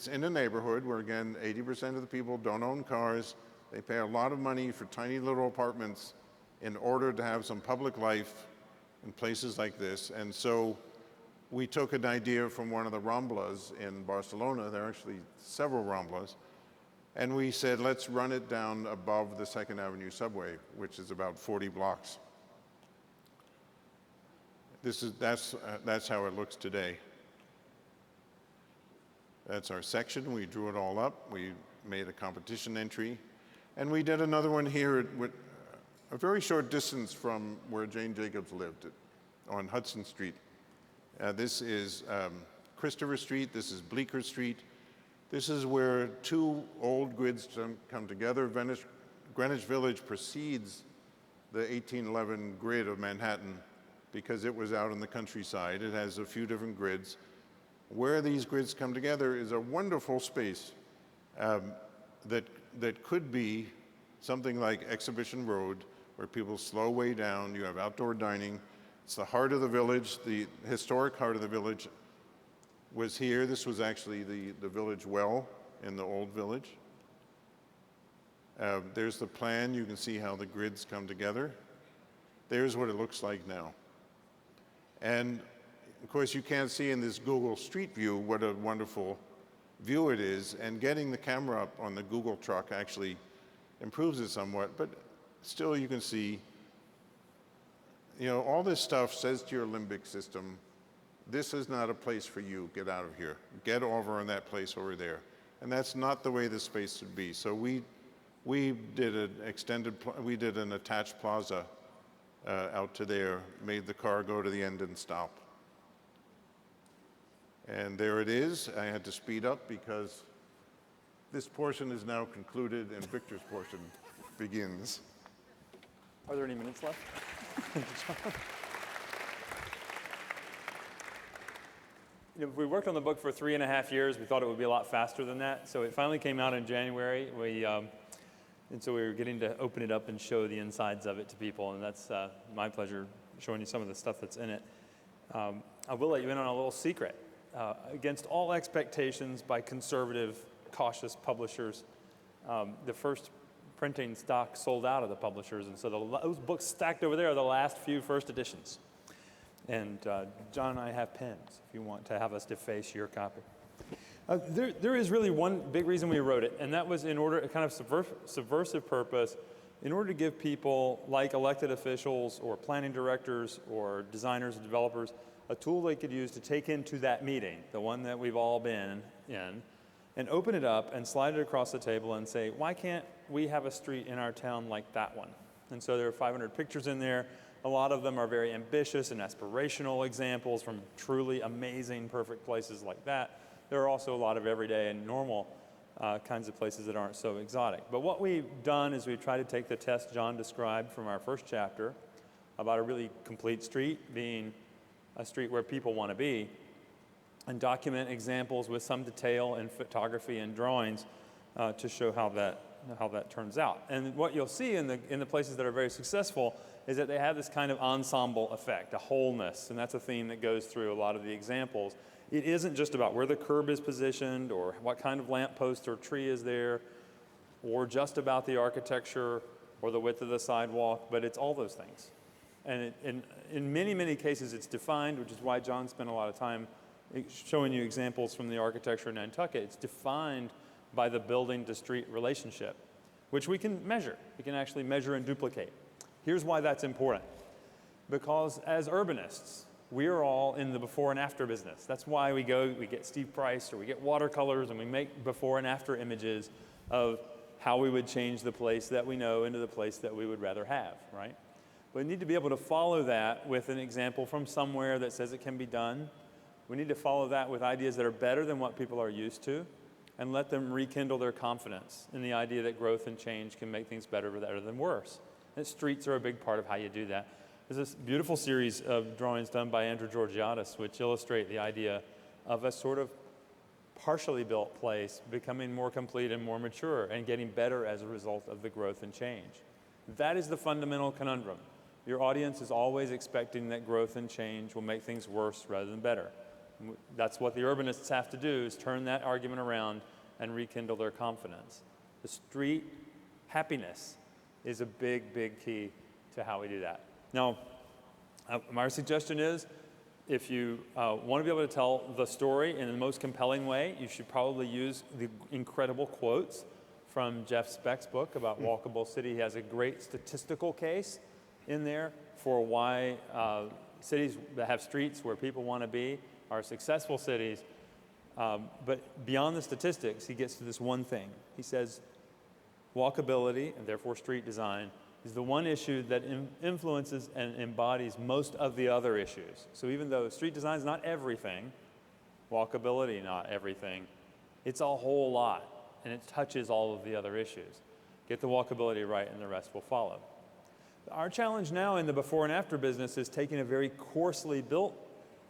Speaker 1: in a neighborhood where, again, 80% of the people don't own cars. They pay a lot of money for tiny little apartments in order to have some public life in places like this. And so we took an idea from one of the Ramblas in Barcelona. There are actually several Ramblas. And we said, let's run it down above the 2nd Avenue subway, which is about 40 blocks. That's how it looks today. That's our section. We drew it all up. We made a competition entry. And we did another one here with a very short distance from where Jane Jacobs lived, on Hudson Street. This is Christopher Street. This is Bleecker Street. This is where 2 old grids come together. Greenwich Village precedes the 1811 grid of Manhattan because it was out in the countryside. It has a few different grids. Where these grids come together is a wonderful space that could be something like Exhibition Road, where people slow way down. You have outdoor dining. It's the heart of the village. The historic heart of the village was here. This was actually the village well in the old village. There's the plan. You can see how the grids come together. There's what it looks like now. And of course, you can't see in this Google Street View what a wonderful view it is. And getting the camera up on the Google truck actually improves it somewhat. But still, you can see, all this stuff says to your limbic system, this is not a place for you. Get out of here. Get over in that place over there. And that's not the way this space should be. So we did an attached plaza out to there, made the car go to the end and stop. And there it is. I had to speed up because this portion is now concluded and Victor's portion begins.
Speaker 2: Are there any minutes left? We worked on the book for 3.5 years. We thought it would be a lot faster than that. So it finally came out in January. And so we were getting to open it up and show the insides of it to people. And that's my pleasure, showing you some of the stuff that's in it. I will let you in on a little secret. Against all expectations by conservative, cautious publishers, the first printing stock sold out of the publishers. And so those books stacked over there are the last few first editions. And John and I have pens if you want to have us deface your copy. There is really one big reason we wrote it, and that was in order, a kind of subversive purpose, in order to give people like elected officials or planning directors or designers and developers a tool they could use to take into that meeting, the one that we've all been in, and open it up and slide it across the table and say, why can't we have a street in our town like that one? And so there are 500 pictures in there. A lot of them are very ambitious and aspirational examples from truly amazing, perfect places like that. There are also a lot of everyday and normal kinds of places that aren't so exotic. But what we've done is we've tried to take the test John described from our first chapter about a really complete street being a street where people want to be, and document examples with some detail in photography and drawings to show how that turns out. And what you'll see in the places that are very successful is that they have this kind of ensemble effect, a wholeness, and that's a theme that goes through a lot of the examples. It isn't just about where the curb is positioned or what kind of lamppost or tree is there, or just about the architecture or the width of the sidewalk, but it's all those things. And in many, many cases it's defined, which is why John spent a lot of time showing you examples from the architecture in Nantucket. It's defined by the building to street relationship, which we can measure. We can actually measure and duplicate. Here's why that's important. Because as urbanists, we are all in the before and after business. That's why we get Steve Price, or we get watercolors, and we make before and after images of how we would change the place that we know into the place that we would rather have, right? But we need to be able to follow that with an example from somewhere that says it can be done. We need to follow that with ideas that are better than what people are used to, and let them rekindle their confidence in the idea that growth and change can make things better rather than worse. And streets are a big part of how you do that. There's this beautiful series of drawings done by Andrew Georgiadis which illustrate the idea of a sort of partially built place becoming more complete and more mature and getting better as a result of the growth and change. That is the fundamental conundrum. Your audience is always expecting that growth and change will make things worse rather than better. That's what the urbanists have to do, is turn that argument around and rekindle their confidence. The street happiness is a big, big key to how we do that. Now, my suggestion is, if you want to be able to tell the story in the most compelling way, you should probably use the incredible quotes from Jeff Speck's book about walkable city. He has a great statistical case in there for why cities that have streets where people want to be are successful cities. But beyond the statistics, he gets to this one thing. He says, walkability, and therefore street design, is the one issue that influences and embodies most of the other issues. So even though street design is not everything, walkability not everything, it's a whole lot, and it touches all of the other issues. Get the walkability right, and the rest will follow. Our challenge now in the before and after business is taking a very coarsely built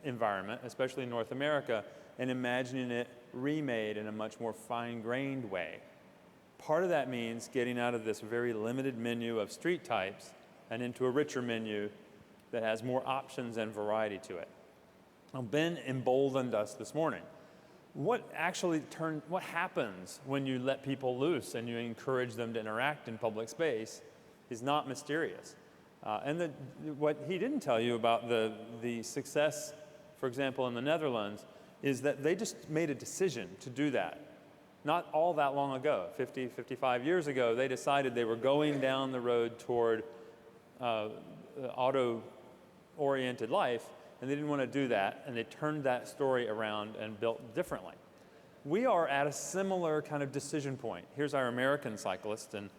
Speaker 2: environment, especially in North America, and imagining it remade in a much more fine-grained way. Part of that means getting out of this very limited menu of street types and into a richer menu that has more options and variety to it. Now, Ben emboldened us this morning. What happens when you let people loose and you encourage them to interact in public space is not mysterious. What he didn't tell you about the success, for example, in the Netherlands, is that they just made a decision to do that. Not all that long ago, 50, 55 years ago, they decided they were going down the road toward auto-oriented life, and they didn't want to do that, and they turned that story around and built differently. We are at a similar kind of decision point. Here's our American cyclist, and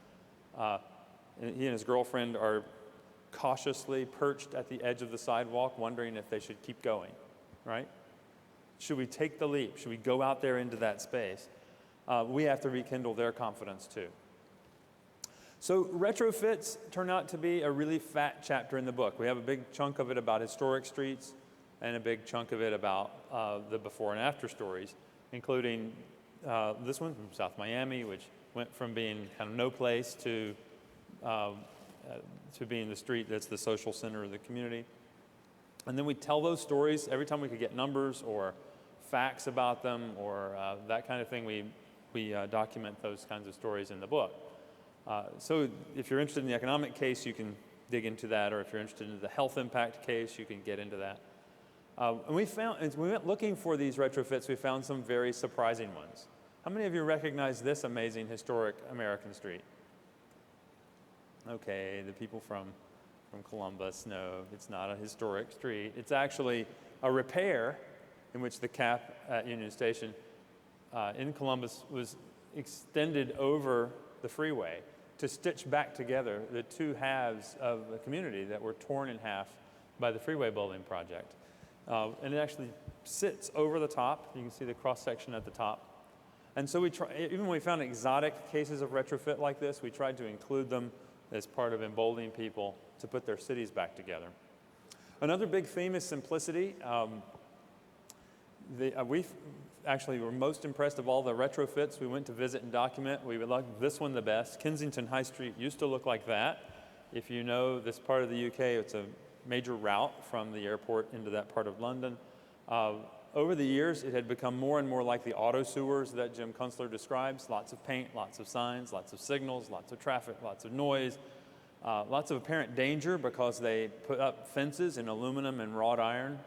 Speaker 2: he and his girlfriend are cautiously perched at the edge of the sidewalk, wondering if they should keep going, right? Should we take the leap? Should we go out there into that space? We have to rekindle their confidence too. So retrofits turn out to be a really fat chapter in the book. We have a big chunk of it about historic streets and a big chunk of it about the before and after stories, including this one from South Miami, which went from being kind of no place to being the street that's the social center of the community. And then we tell those stories every time we could get numbers or facts about them or that kind of thing. We document those kinds of stories in the book. So if you're interested in the economic case, you can dig into that, or if you're interested in the health impact case, you can get into that. And we found, as we went looking for these retrofits, we found some very surprising ones. How many of you recognize this amazing historic American street? Okay, the people from Columbus know it's not a historic street. It's actually a repair in which the cap at Union Station in Columbus was extended over the freeway to stitch back together the two halves of a community that were torn in half by the freeway building project. And it actually sits over the top. You can see the cross-section at the top. And so even when we found exotic cases of retrofit like this, we tried to include them as part of emboldening people to put their cities back together. Another big theme is simplicity. We actually were most impressed of all the retrofits we went to visit and document. We would like this one the best. Kensington High Street used to look like that. If you know this part of the UK, it's a major route from the airport into that part of London. Over the years, it had become more and more like the auto sewers that Jim Kunstler describes. Lots of paint, lots of signs, lots of signals, lots of traffic, lots of noise, lots of apparent danger because they put up fences in aluminum and wrought iron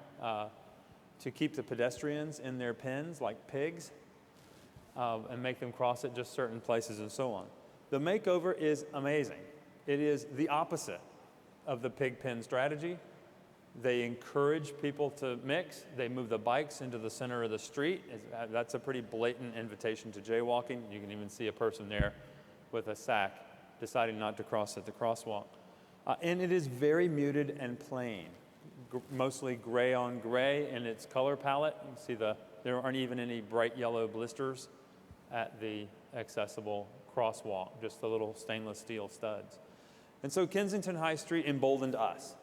Speaker 2: to keep the pedestrians in their pens like pigs and make them cross at just certain places and so on. The makeover is amazing. It is the opposite of the pig pen strategy. They encourage people to mix. They move the bikes into the center of the street. That's a pretty blatant invitation to jaywalking. You can even see a person there with a sack deciding not to cross at the crosswalk. And it is very muted and plain, mostly gray on gray in its color palette. You can see there aren't even any bright yellow blisters at the accessible crosswalk, just the little stainless steel studs. And so Kensington High Street emboldened us.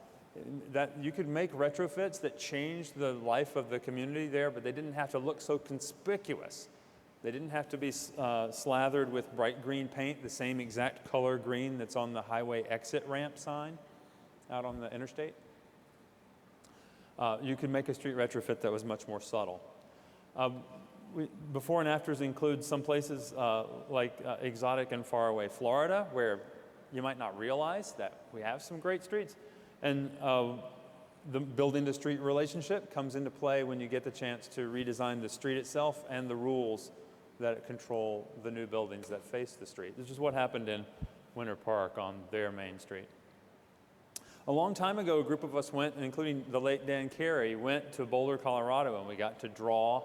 Speaker 2: That you could make retrofits that changed the life of the community there, but they didn't have to look so conspicuous. They didn't have to be slathered with bright green paint, the same exact color green that's on the highway exit ramp sign out on the interstate. You could make a street retrofit that was much more subtle. Before and afters include some places like exotic and faraway Florida, where you might not realize that we have some great streets. And the building to street relationship comes into play when you get the chance to redesign the street itself and the rules that control the new buildings that face the street. This is what happened in Winter Park on their main street. A long time ago, a group of us went, including the late Dan Carey, went to Boulder, Colorado, and we got to draw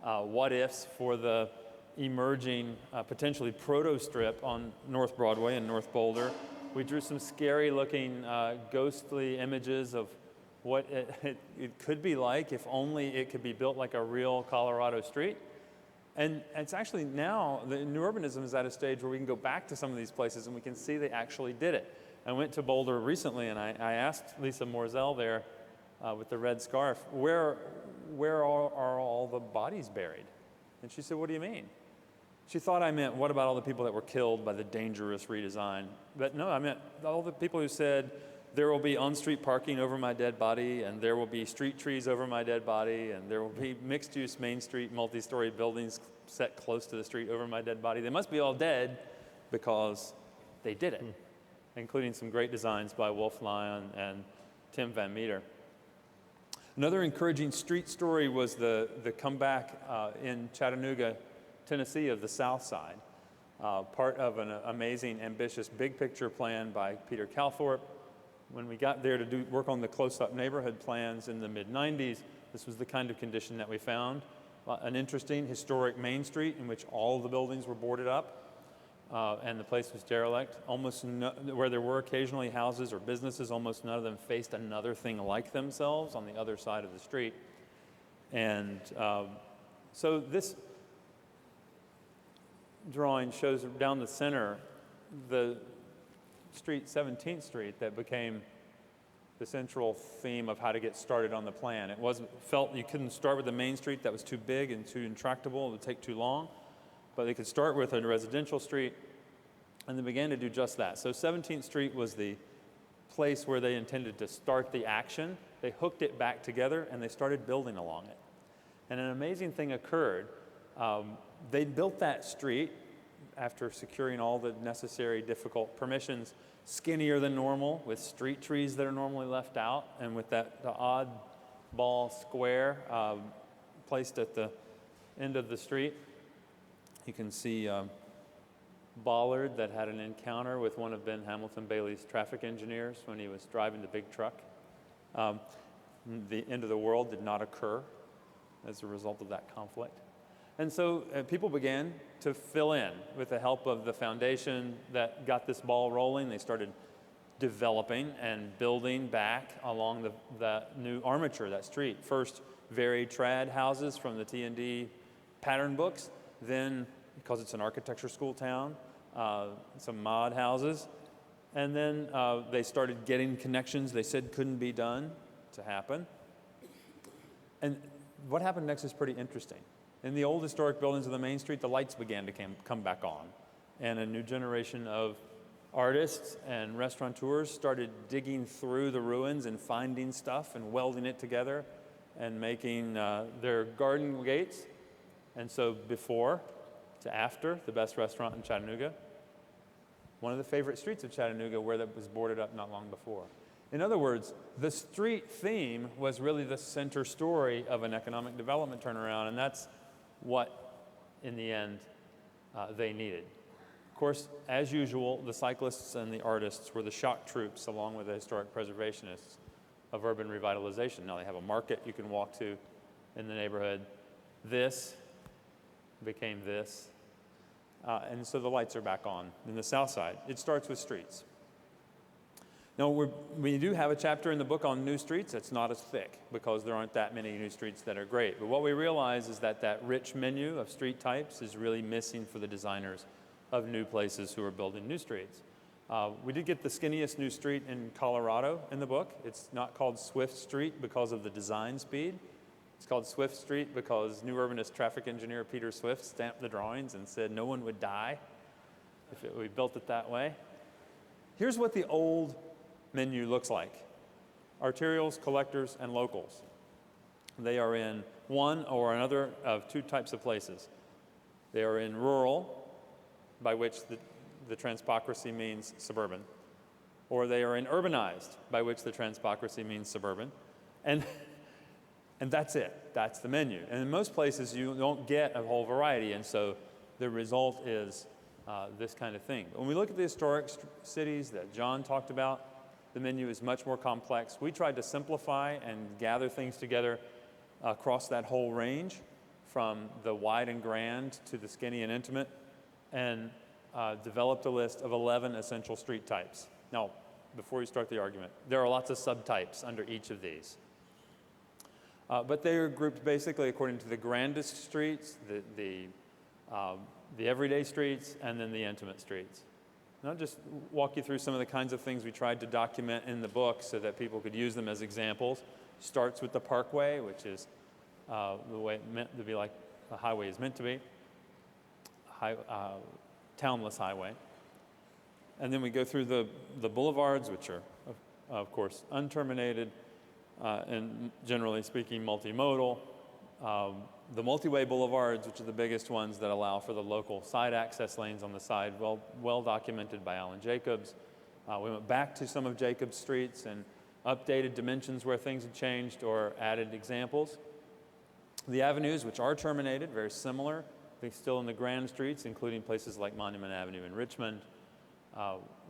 Speaker 2: what-ifs for the emerging, potentially proto-strip on North Broadway in North Boulder. We drew some scary-looking, ghostly images of what it could be like if only it could be built like a real Colorado street. And it's actually now, the new urbanism is at a stage where we can go back to some of these places and we can see they actually did it. I went to Boulder recently and I asked Lisa Morzell there with the red scarf, where are all the bodies buried? And she said, what do you mean? She thought I meant, what about all the people that were killed by the dangerous redesign? But no, I meant all the people who said, there will be on-street parking over my dead body, and there will be street trees over my dead body, and there will be mixed-use Main Street, multi-story buildings set close to the street over my dead body. They must be all dead because they did it, including some great designs by Wolf Lyon and Tim Van Meter. Another encouraging street story was the comeback in Chattanooga, Tennessee, of the South Side, part of an amazing, ambitious, big picture plan by Peter Calthorpe. When we got there to work on the close-up neighborhood plans in the mid-90s, this was the kind of condition that we found. An interesting historic Main Street in which all the buildings were boarded up and the place was derelict. Where there were occasionally houses or businesses, almost none of them faced another thing like themselves on the other side of the street. And so this drawing shows down the center the street, 17th Street, that became the central theme of how to get started on the plan. It felt you couldn't start with the main street, that was too big and too intractable, it would take too long, but they could start with a residential street, and they began to do just that. So 17th Street was the place where they intended to start the action. They hooked it back together and they started building along it. And an amazing thing occurred. They built that street after securing all the necessary difficult permissions, skinnier than normal, with street trees that are normally left out, and with the odd ball square placed at the end of the street. You can see Bollard that had an encounter with one of Ben Hamilton Bailey's traffic engineers when he was driving the big truck. The end of the world did not occur as a result of that conflict. And so people began to fill in with the help of the foundation that got this ball rolling. They started developing and building back along the new armature, that street. First, very trad houses from the T&D pattern books. Then, because it's an architecture school town, some mod houses. And then they started getting connections they said couldn't be done to happen. And what happened next is pretty interesting. In the old historic buildings of the main street, the lights began to come back on. And a new generation of artists and restaurateurs started digging through the ruins and finding stuff and welding it together and making their garden gates. And so before to after, the best restaurant in Chattanooga. One of the favorite streets of Chattanooga where that was boarded up not long before. In other words, the street theme was really the center story of an economic development turnaround, and that's what, in the end, they needed. Of course, as usual, the cyclists and the artists were the shock troops, along with the historic preservationists, of urban revitalization. Now they have a market you can walk to in the neighborhood. This became this. And so the lights are back on in the south side. It starts with streets. Now, we do have a chapter in the book on new streets. It's not as thick because there aren't that many new streets that are great. But what we realize is that rich menu of street types is really missing for the designers of new places who are building new streets. We did get the skinniest new street in Colorado in the book. It's not called Swift Street because of the design speed. It's called Swift Street because new urbanist traffic engineer Peter Swift stamped the drawings and said no one would die if we built it that way. Here's what the old menu looks like. Arterials, collectors, and locals. They are in one or another of two types of places. They are in rural, by which the transpocracy means suburban, or they are in urbanized, by which the transpocracy means suburban, and that's it. That's the menu. And in most places, you don't get a whole variety, and so the result is this kind of thing. But when we look at the historic cities that John talked about, the menu is much more complex. We tried to simplify and gather things together across that whole range, from the wide and grand to the skinny and intimate, and developed a list of 11 essential street types. Now, before you start the argument, there are lots of subtypes under each of these. But they are grouped basically according to the grandest streets, the everyday streets, and then the intimate streets. And I'll just walk you through some of the kinds of things we tried to document in the book so that people could use them as examples. Starts with the parkway, which is the way it meant to be, like a highway is meant to be, townless highway. And then we go through the boulevards, which are, of course, unterminated, and generally speaking, multimodal. The multi-way boulevards, which are the biggest ones that allow for the local side access lanes on the side, well documented by Alan Jacobs. We went back to some of Jacobs' streets and updated dimensions where things had changed or added examples. The avenues, which are terminated, very similar, I think still in the grand streets, including places like Monument Avenue in Richmond,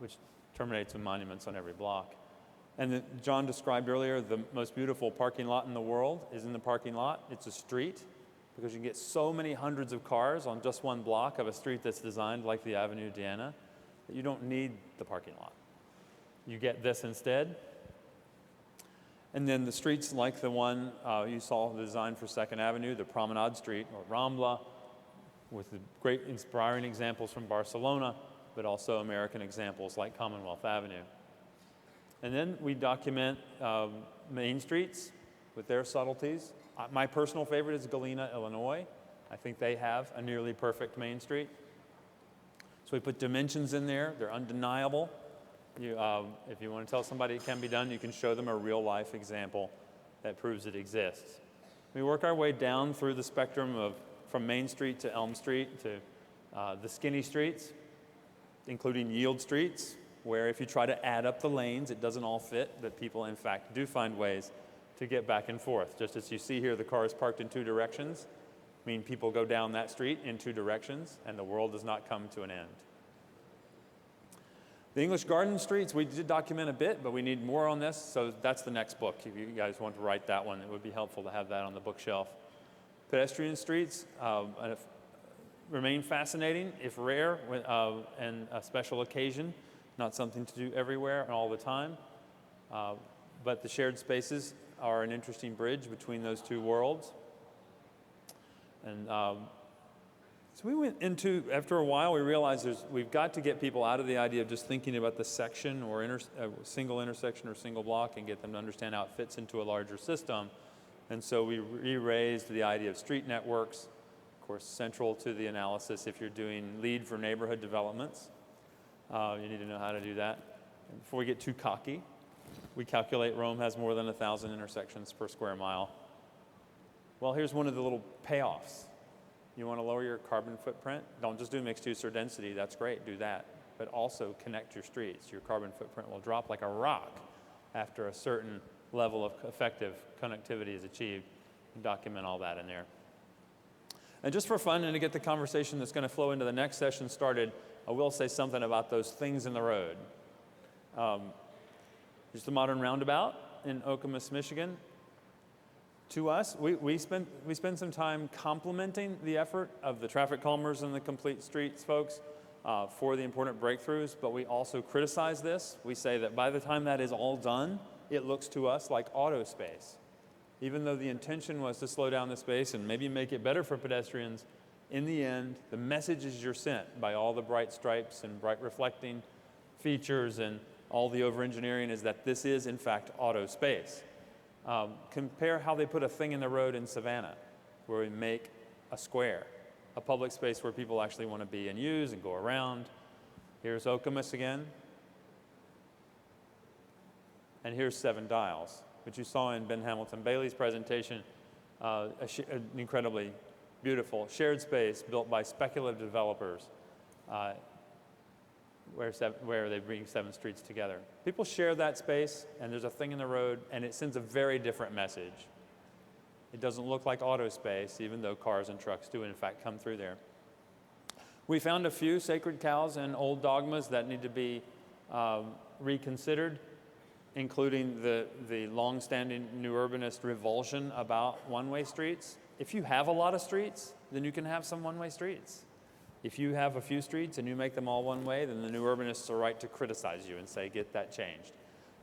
Speaker 2: which terminates with monuments on every block. And John described earlier, the most beautiful parking lot in the world is in the parking lot. It's a street, because you can get so many hundreds of cars on just one block of a street that's designed like the Avenue Diana that you don't need the parking lot. You get this instead. And then the streets like the one you saw designed for 2nd Avenue, the Promenade Street, or Rambla, with the great inspiring examples from Barcelona, but also American examples like Commonwealth Avenue. And then we document main streets with their subtleties. My personal favorite is Galena, Illinois. I think they have a nearly perfect main street. So we put dimensions in there. They're undeniable. If you want to tell somebody it can be done, you can show them a real-life example that proves it exists. We work our way down through the spectrum from Main Street to Elm Street to the skinny streets, including yield streets, where if you try to add up the lanes, it doesn't all fit, but people, in fact, do find ways to get back and forth. Just as you see here, the car is parked in 2 directions, mean people go down that street in 2 directions, and the world does not come to an end. The English Garden Streets, we did document a bit, but we need more on this, so that's the next book. If you guys want to write that one, it would be helpful to have that on the bookshelf. Pedestrian streets remain fascinating, if rare, and a special occasion, not something to do everywhere and all the time. But the shared spaces are an interesting bridge between those 2 worlds. And so we went into, after a while, we realized we've got to get people out of the idea of just thinking about the section or single intersection or single block and get them to understand how it fits into a larger system. And so we re-raised the idea of street networks, of course, central to the analysis if you're doing LEED for neighborhood developments. You need to know how to do that. And before we get too cocky, we calculate Rome has more than 1,000 intersections per square mile. Well, here's one of the little payoffs. You want to lower your carbon footprint? Don't just do mixed use or density. That's great, do that. But also connect your streets. Your carbon footprint will drop like a rock after a certain level of effective connectivity is achieved. Document all that in there. And just for fun and to get the conversation that's going to flow into the next session started, I will say something about those things in the road. There's the modern roundabout in Okemos, Michigan. To us, we spend some time complimenting the effort of the traffic calmers and the complete streets folks for the important breakthroughs, but we also criticize this. We say that by the time that is all done, it looks to us like auto space. Even though the intention was to slow down the space and maybe make it better for pedestrians, in the end, the messages you're sent by all the bright stripes and bright reflecting features and all the over-engineering is that this is, in fact, auto space. Compare how they put a thing in the road in Savannah, where we make a square, a public space where people actually want to be and use and go around. Here's Okemos again. And here's 7 Dials, which you saw in Ben Hamilton Bailey's presentation, an incredibly beautiful shared space built by speculative developers where they bring 7 streets together. People share that space, and there's a thing in the road, and it sends a very different message. It doesn't look like auto space, even though cars and trucks do, in fact, come through there. We found a few sacred cows and old dogmas that need to be reconsidered, including the long-standing new urbanist revulsion about one-way streets. If you have a lot of streets, then you can have some one-way streets. If you have a few streets and you make them all one way, then the new urbanists are right to criticize you and say, get that changed.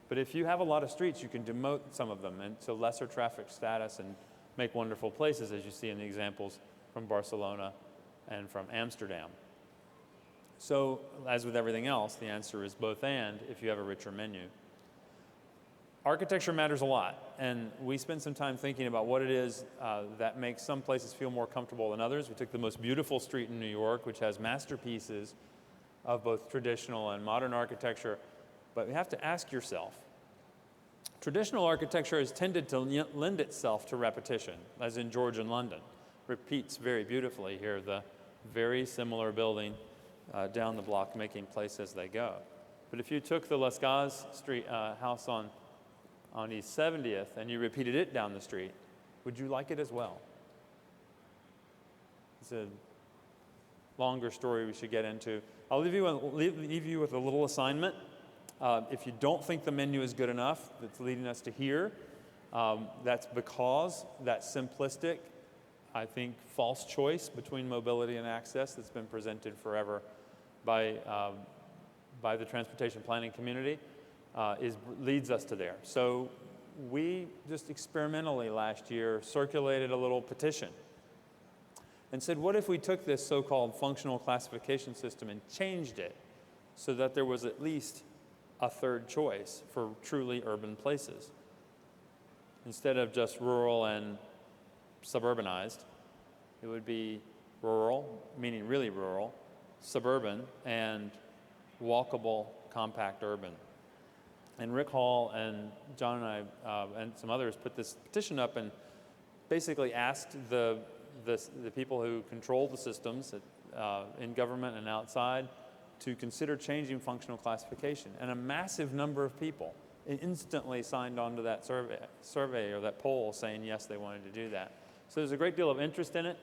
Speaker 2: But if you have a lot of streets, you can demote some of them into lesser traffic status and make wonderful places, as you see in the examples from Barcelona and from Amsterdam. So, as with everything else, the answer is both and if you have a richer menu. Architecture matters a lot, and we spent some time thinking about what it is that makes some places feel more comfortable than others. We took the most beautiful street in New York, which has masterpieces of both traditional and modern architecture, but you have to ask yourself, traditional architecture has tended to lend itself to repetition, as in Georgian London. Repeats very beautifully here, the very similar building down the block making place as they go. But if you took the Lascaux Street house on East 70th, and you repeated it down the street, would you like it as well? It's a longer story we should get into. I'll leave you with a little assignment. If you don't think the menu is good enough, that's leading us to here, that's because that simplistic, I think, false choice between mobility and access that's been presented forever by the transportation planning community leads us to there. So we just experimentally last year circulated a little petition and said, what if we took this so-called functional classification system and changed it so that there was at least a third choice for truly urban places? Instead of just rural and suburbanized, it would be rural, meaning really rural, suburban, and walkable, compact urban. And Rick Hall and John and I and some others put this petition up and basically asked the people who control the systems in government and outside to consider changing functional classification. And a massive number of people instantly signed on to that survey or that poll saying yes, they wanted to do that. So there's a great deal of interest in it.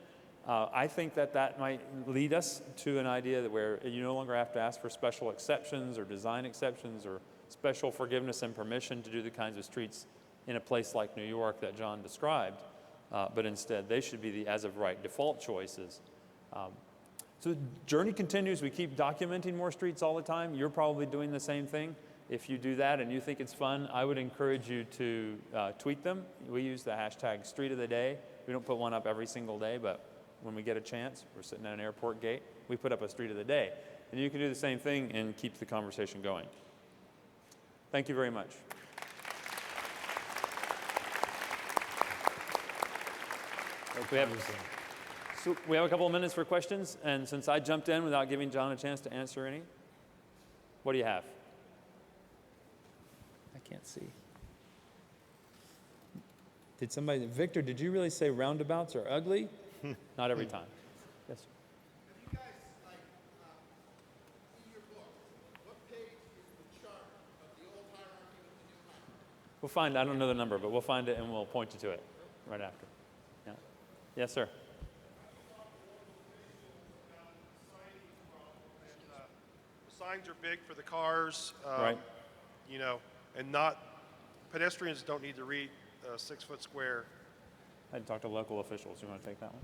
Speaker 2: I think that might lead us to an idea that where you no longer have to ask for special exceptions or design exceptions or special forgiveness and permission to do the kinds of streets in a place like New York that John described, but instead they should be the as of right default choices. So the journey continues. We keep documenting more streets all the time. You're probably doing the same thing. If you do that and you think it's fun, I would encourage you to tweet them. We use the hashtag Street of the Day. We don't put one up every single day, but when we get a chance, we're sitting at an airport gate, we put up a Street of the Day. And you can do the same thing and keep the conversation going. Thank you very much. We have a couple of minutes for questions, and since I jumped in without giving John a chance to answer any, what do you have? I can't see. Did somebody, Victor, did you really say roundabouts are ugly? Not every time. Yes.
Speaker 3: Have you guys, in your book, what page is the chart of the old hierarchy with the new hierarchy?
Speaker 2: We'll find, I don't know the number, but we'll find it and we'll point you to it right after. Yeah. Yes, sir.
Speaker 4: The signs are big for the cars,
Speaker 2: Right.
Speaker 4: you know, and pedestrians don't need to read a 6-foot square.
Speaker 2: I'd talk to local officials. You want to take that one?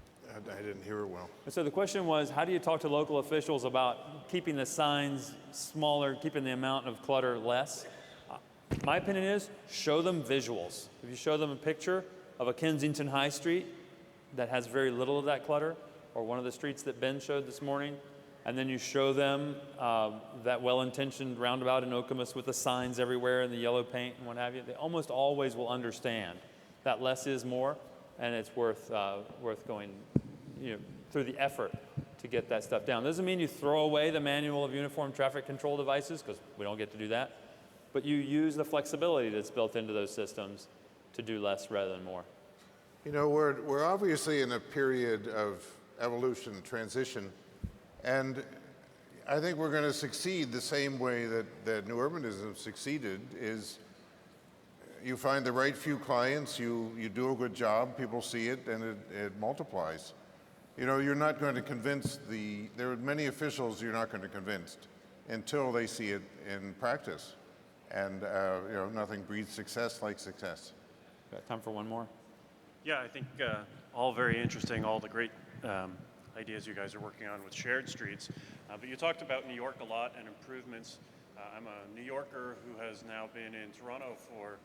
Speaker 1: I didn't hear it well.
Speaker 2: And so the question was, how do you talk to local officials about keeping the signs smaller, keeping the amount of clutter less? My opinion is, show them visuals. If you show them a picture of a Kensington High Street that has very little of that clutter, or one of the streets that Ben showed this morning, and then you show them that well-intentioned roundabout in Okemos with the signs everywhere and the yellow paint and what have you, they almost always will understand that less is more, and it's worth going through the effort to get that stuff down. Doesn't mean you throw away the manual of uniform traffic control devices, because we don't get to do that, but you use the flexibility that's built into those systems to do less rather than more.
Speaker 1: You know, we're obviously in a period of evolution, transition, and I think we're going to succeed the same way that New Urbanism succeeded. Is you find the right few clients, you do a good job, people see it, and it multiplies. You know, you're not going to convince there are many officials you're not going to convince until they see it in practice. And, nothing breeds success like success.
Speaker 2: Got time for one more?
Speaker 5: Yeah, I think all very interesting, all the great ideas you guys are working on with shared streets. But you talked about New York a lot and improvements. I'm a New Yorker who has now been in Toronto for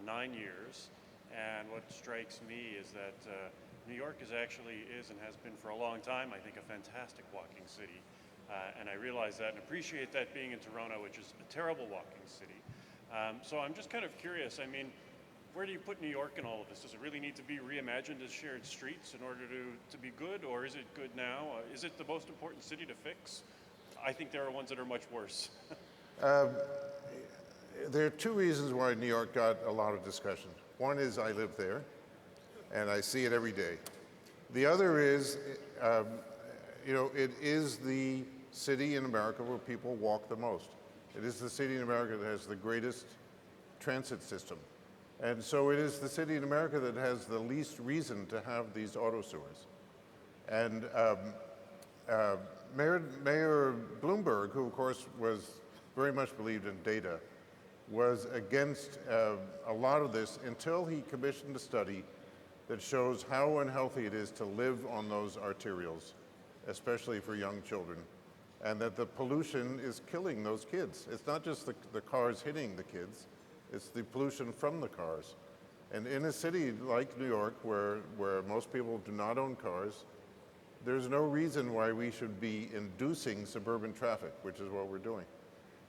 Speaker 5: 9 years. And what strikes me is that New York is and has been for a long time, I think, a fantastic walking city. And I realize that and appreciate that being in Toronto, which is a terrible walking city. So I'm just kind of curious, I mean, where do you put New York in all of this? Does it really need to be reimagined as shared streets in order to be good, or is it good now? Is it the most important city to fix? I think there are ones that are much worse.
Speaker 1: There are two reasons why New York got a lot of discussion. One is I live there, and I see it every day. The other is, it is the city in America where people walk the most. It is the city in America that has the greatest transit system. And so it is the city in America that has the least reason to have these auto sewers. And Mayor Bloomberg, who of course was very much believed in data, was against a lot of this until he commissioned a study that shows how unhealthy it is to live on those arterials, especially for young children, and that the pollution is killing those kids. It's not just the cars hitting the kids, It's the pollution from the cars. And in a city like New York, where most people do not own cars, there's no reason why we should be inducing suburban traffic, which is what we're doing.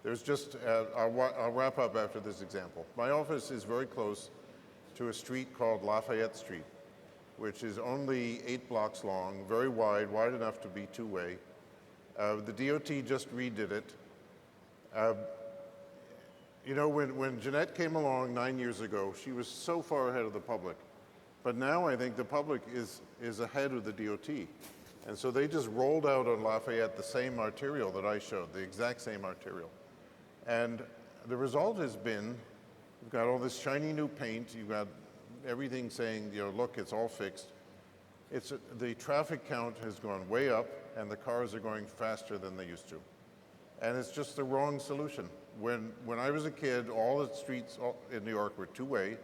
Speaker 1: There's just, I'll wrap up after this example. My office is very close to a street called Lafayette Street, which is only 8 blocks long, very wide enough to be two-way. The DOT just redid it. You know, when Jeanette came along 9 years ago, she was so far ahead of the public. But now I think the public is ahead of the DOT. And so they just rolled out on Lafayette the same arterial that I showed, the exact same arterial. And the result has been, you've got all this shiny new paint, you've got everything saying, you know, look, it's all fixed. The traffic count has gone way up, and the cars are going faster than they used to. And it's just the wrong solution. When I was a kid, all the streets in New York were two-way,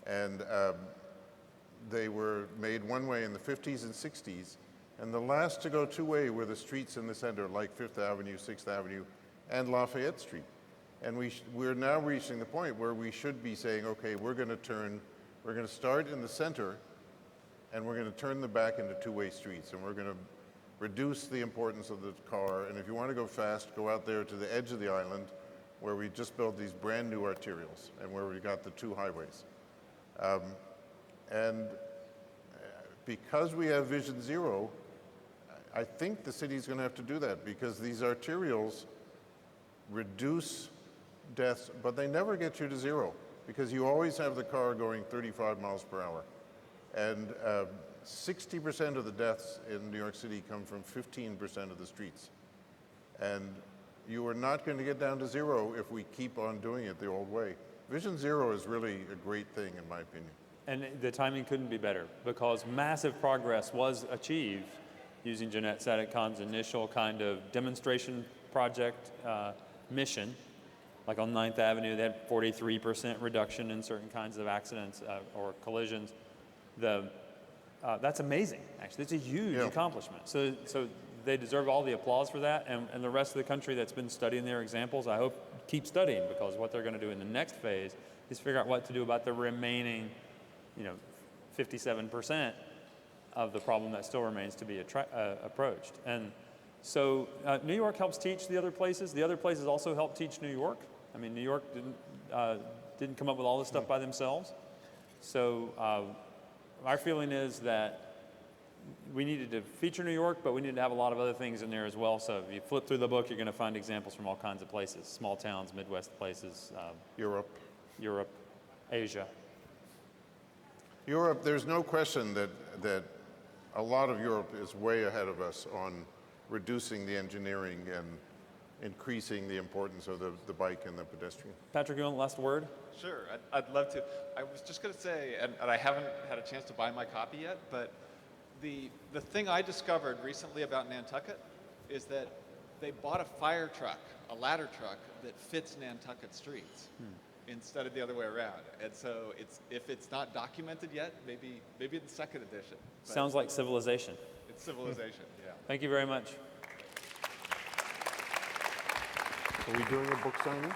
Speaker 1: and they were made one-way in the 50s and 60s. And the last to go two-way were the streets in the center, like 5th Avenue, 6th Avenue, and Lafayette Street. And we're now reaching the point where we should be saying, okay, we're going to start in the center, and we're going to turn them back into two-way streets, and we're going to reduce the importance of the car. And if you want to go fast, go out there to the edge of the island, where we just built these brand new arterials, and where we got the 2 highways. And because we have Vision Zero, I think the city's going to have to do that, because these arterials reduce deaths, but they never get you to zero, because you always have the car going 35 miles per hour. And 60% of the deaths in New York City come from 15% of the streets. And you are not going to get down to zero if we keep on doing it the old way. Vision Zero is really a great thing, in my opinion.
Speaker 2: And the timing couldn't be better, because massive progress was achieved using Jeanette Sadek-Khan's initial kind of demonstration project mission. Like on 9th Avenue, they had 43% reduction in certain kinds of accidents or collisions. That's amazing, actually. It's a huge accomplishment. So they deserve all the applause for that. And the rest of the country that's been studying their examples, I hope, keep studying, because what they're going to do in the next phase is figure out what to do about the remaining, 57% of the problem that still remains to be approached. And so New York helps teach the other places. The other places also help teach New York. I mean, New York didn't come up with all this stuff by themselves. So our feeling is that we needed to feature New York, but we needed to have a lot of other things in there as well. So if you flip through the book, you're going to find examples from all kinds of places, small towns, Midwest places. Europe, Asia.
Speaker 1: Europe, there's no question that a lot of Europe is way ahead of us on reducing the engineering and increasing the importance of the bike and the pedestrian.
Speaker 2: Patrick, you want the last word?
Speaker 6: Sure, I'd love to. I was just going to say, and I haven't had a chance to buy my copy yet, but the thing I discovered recently about Nantucket is that they bought a fire truck, a ladder truck, that fits Nantucket streets instead of the other way around. And so if it's not documented yet, maybe in the second edition. But
Speaker 2: sounds like civilization.
Speaker 6: it's civilization, yeah.
Speaker 2: Thank you very much.
Speaker 1: Are we doing a book signing?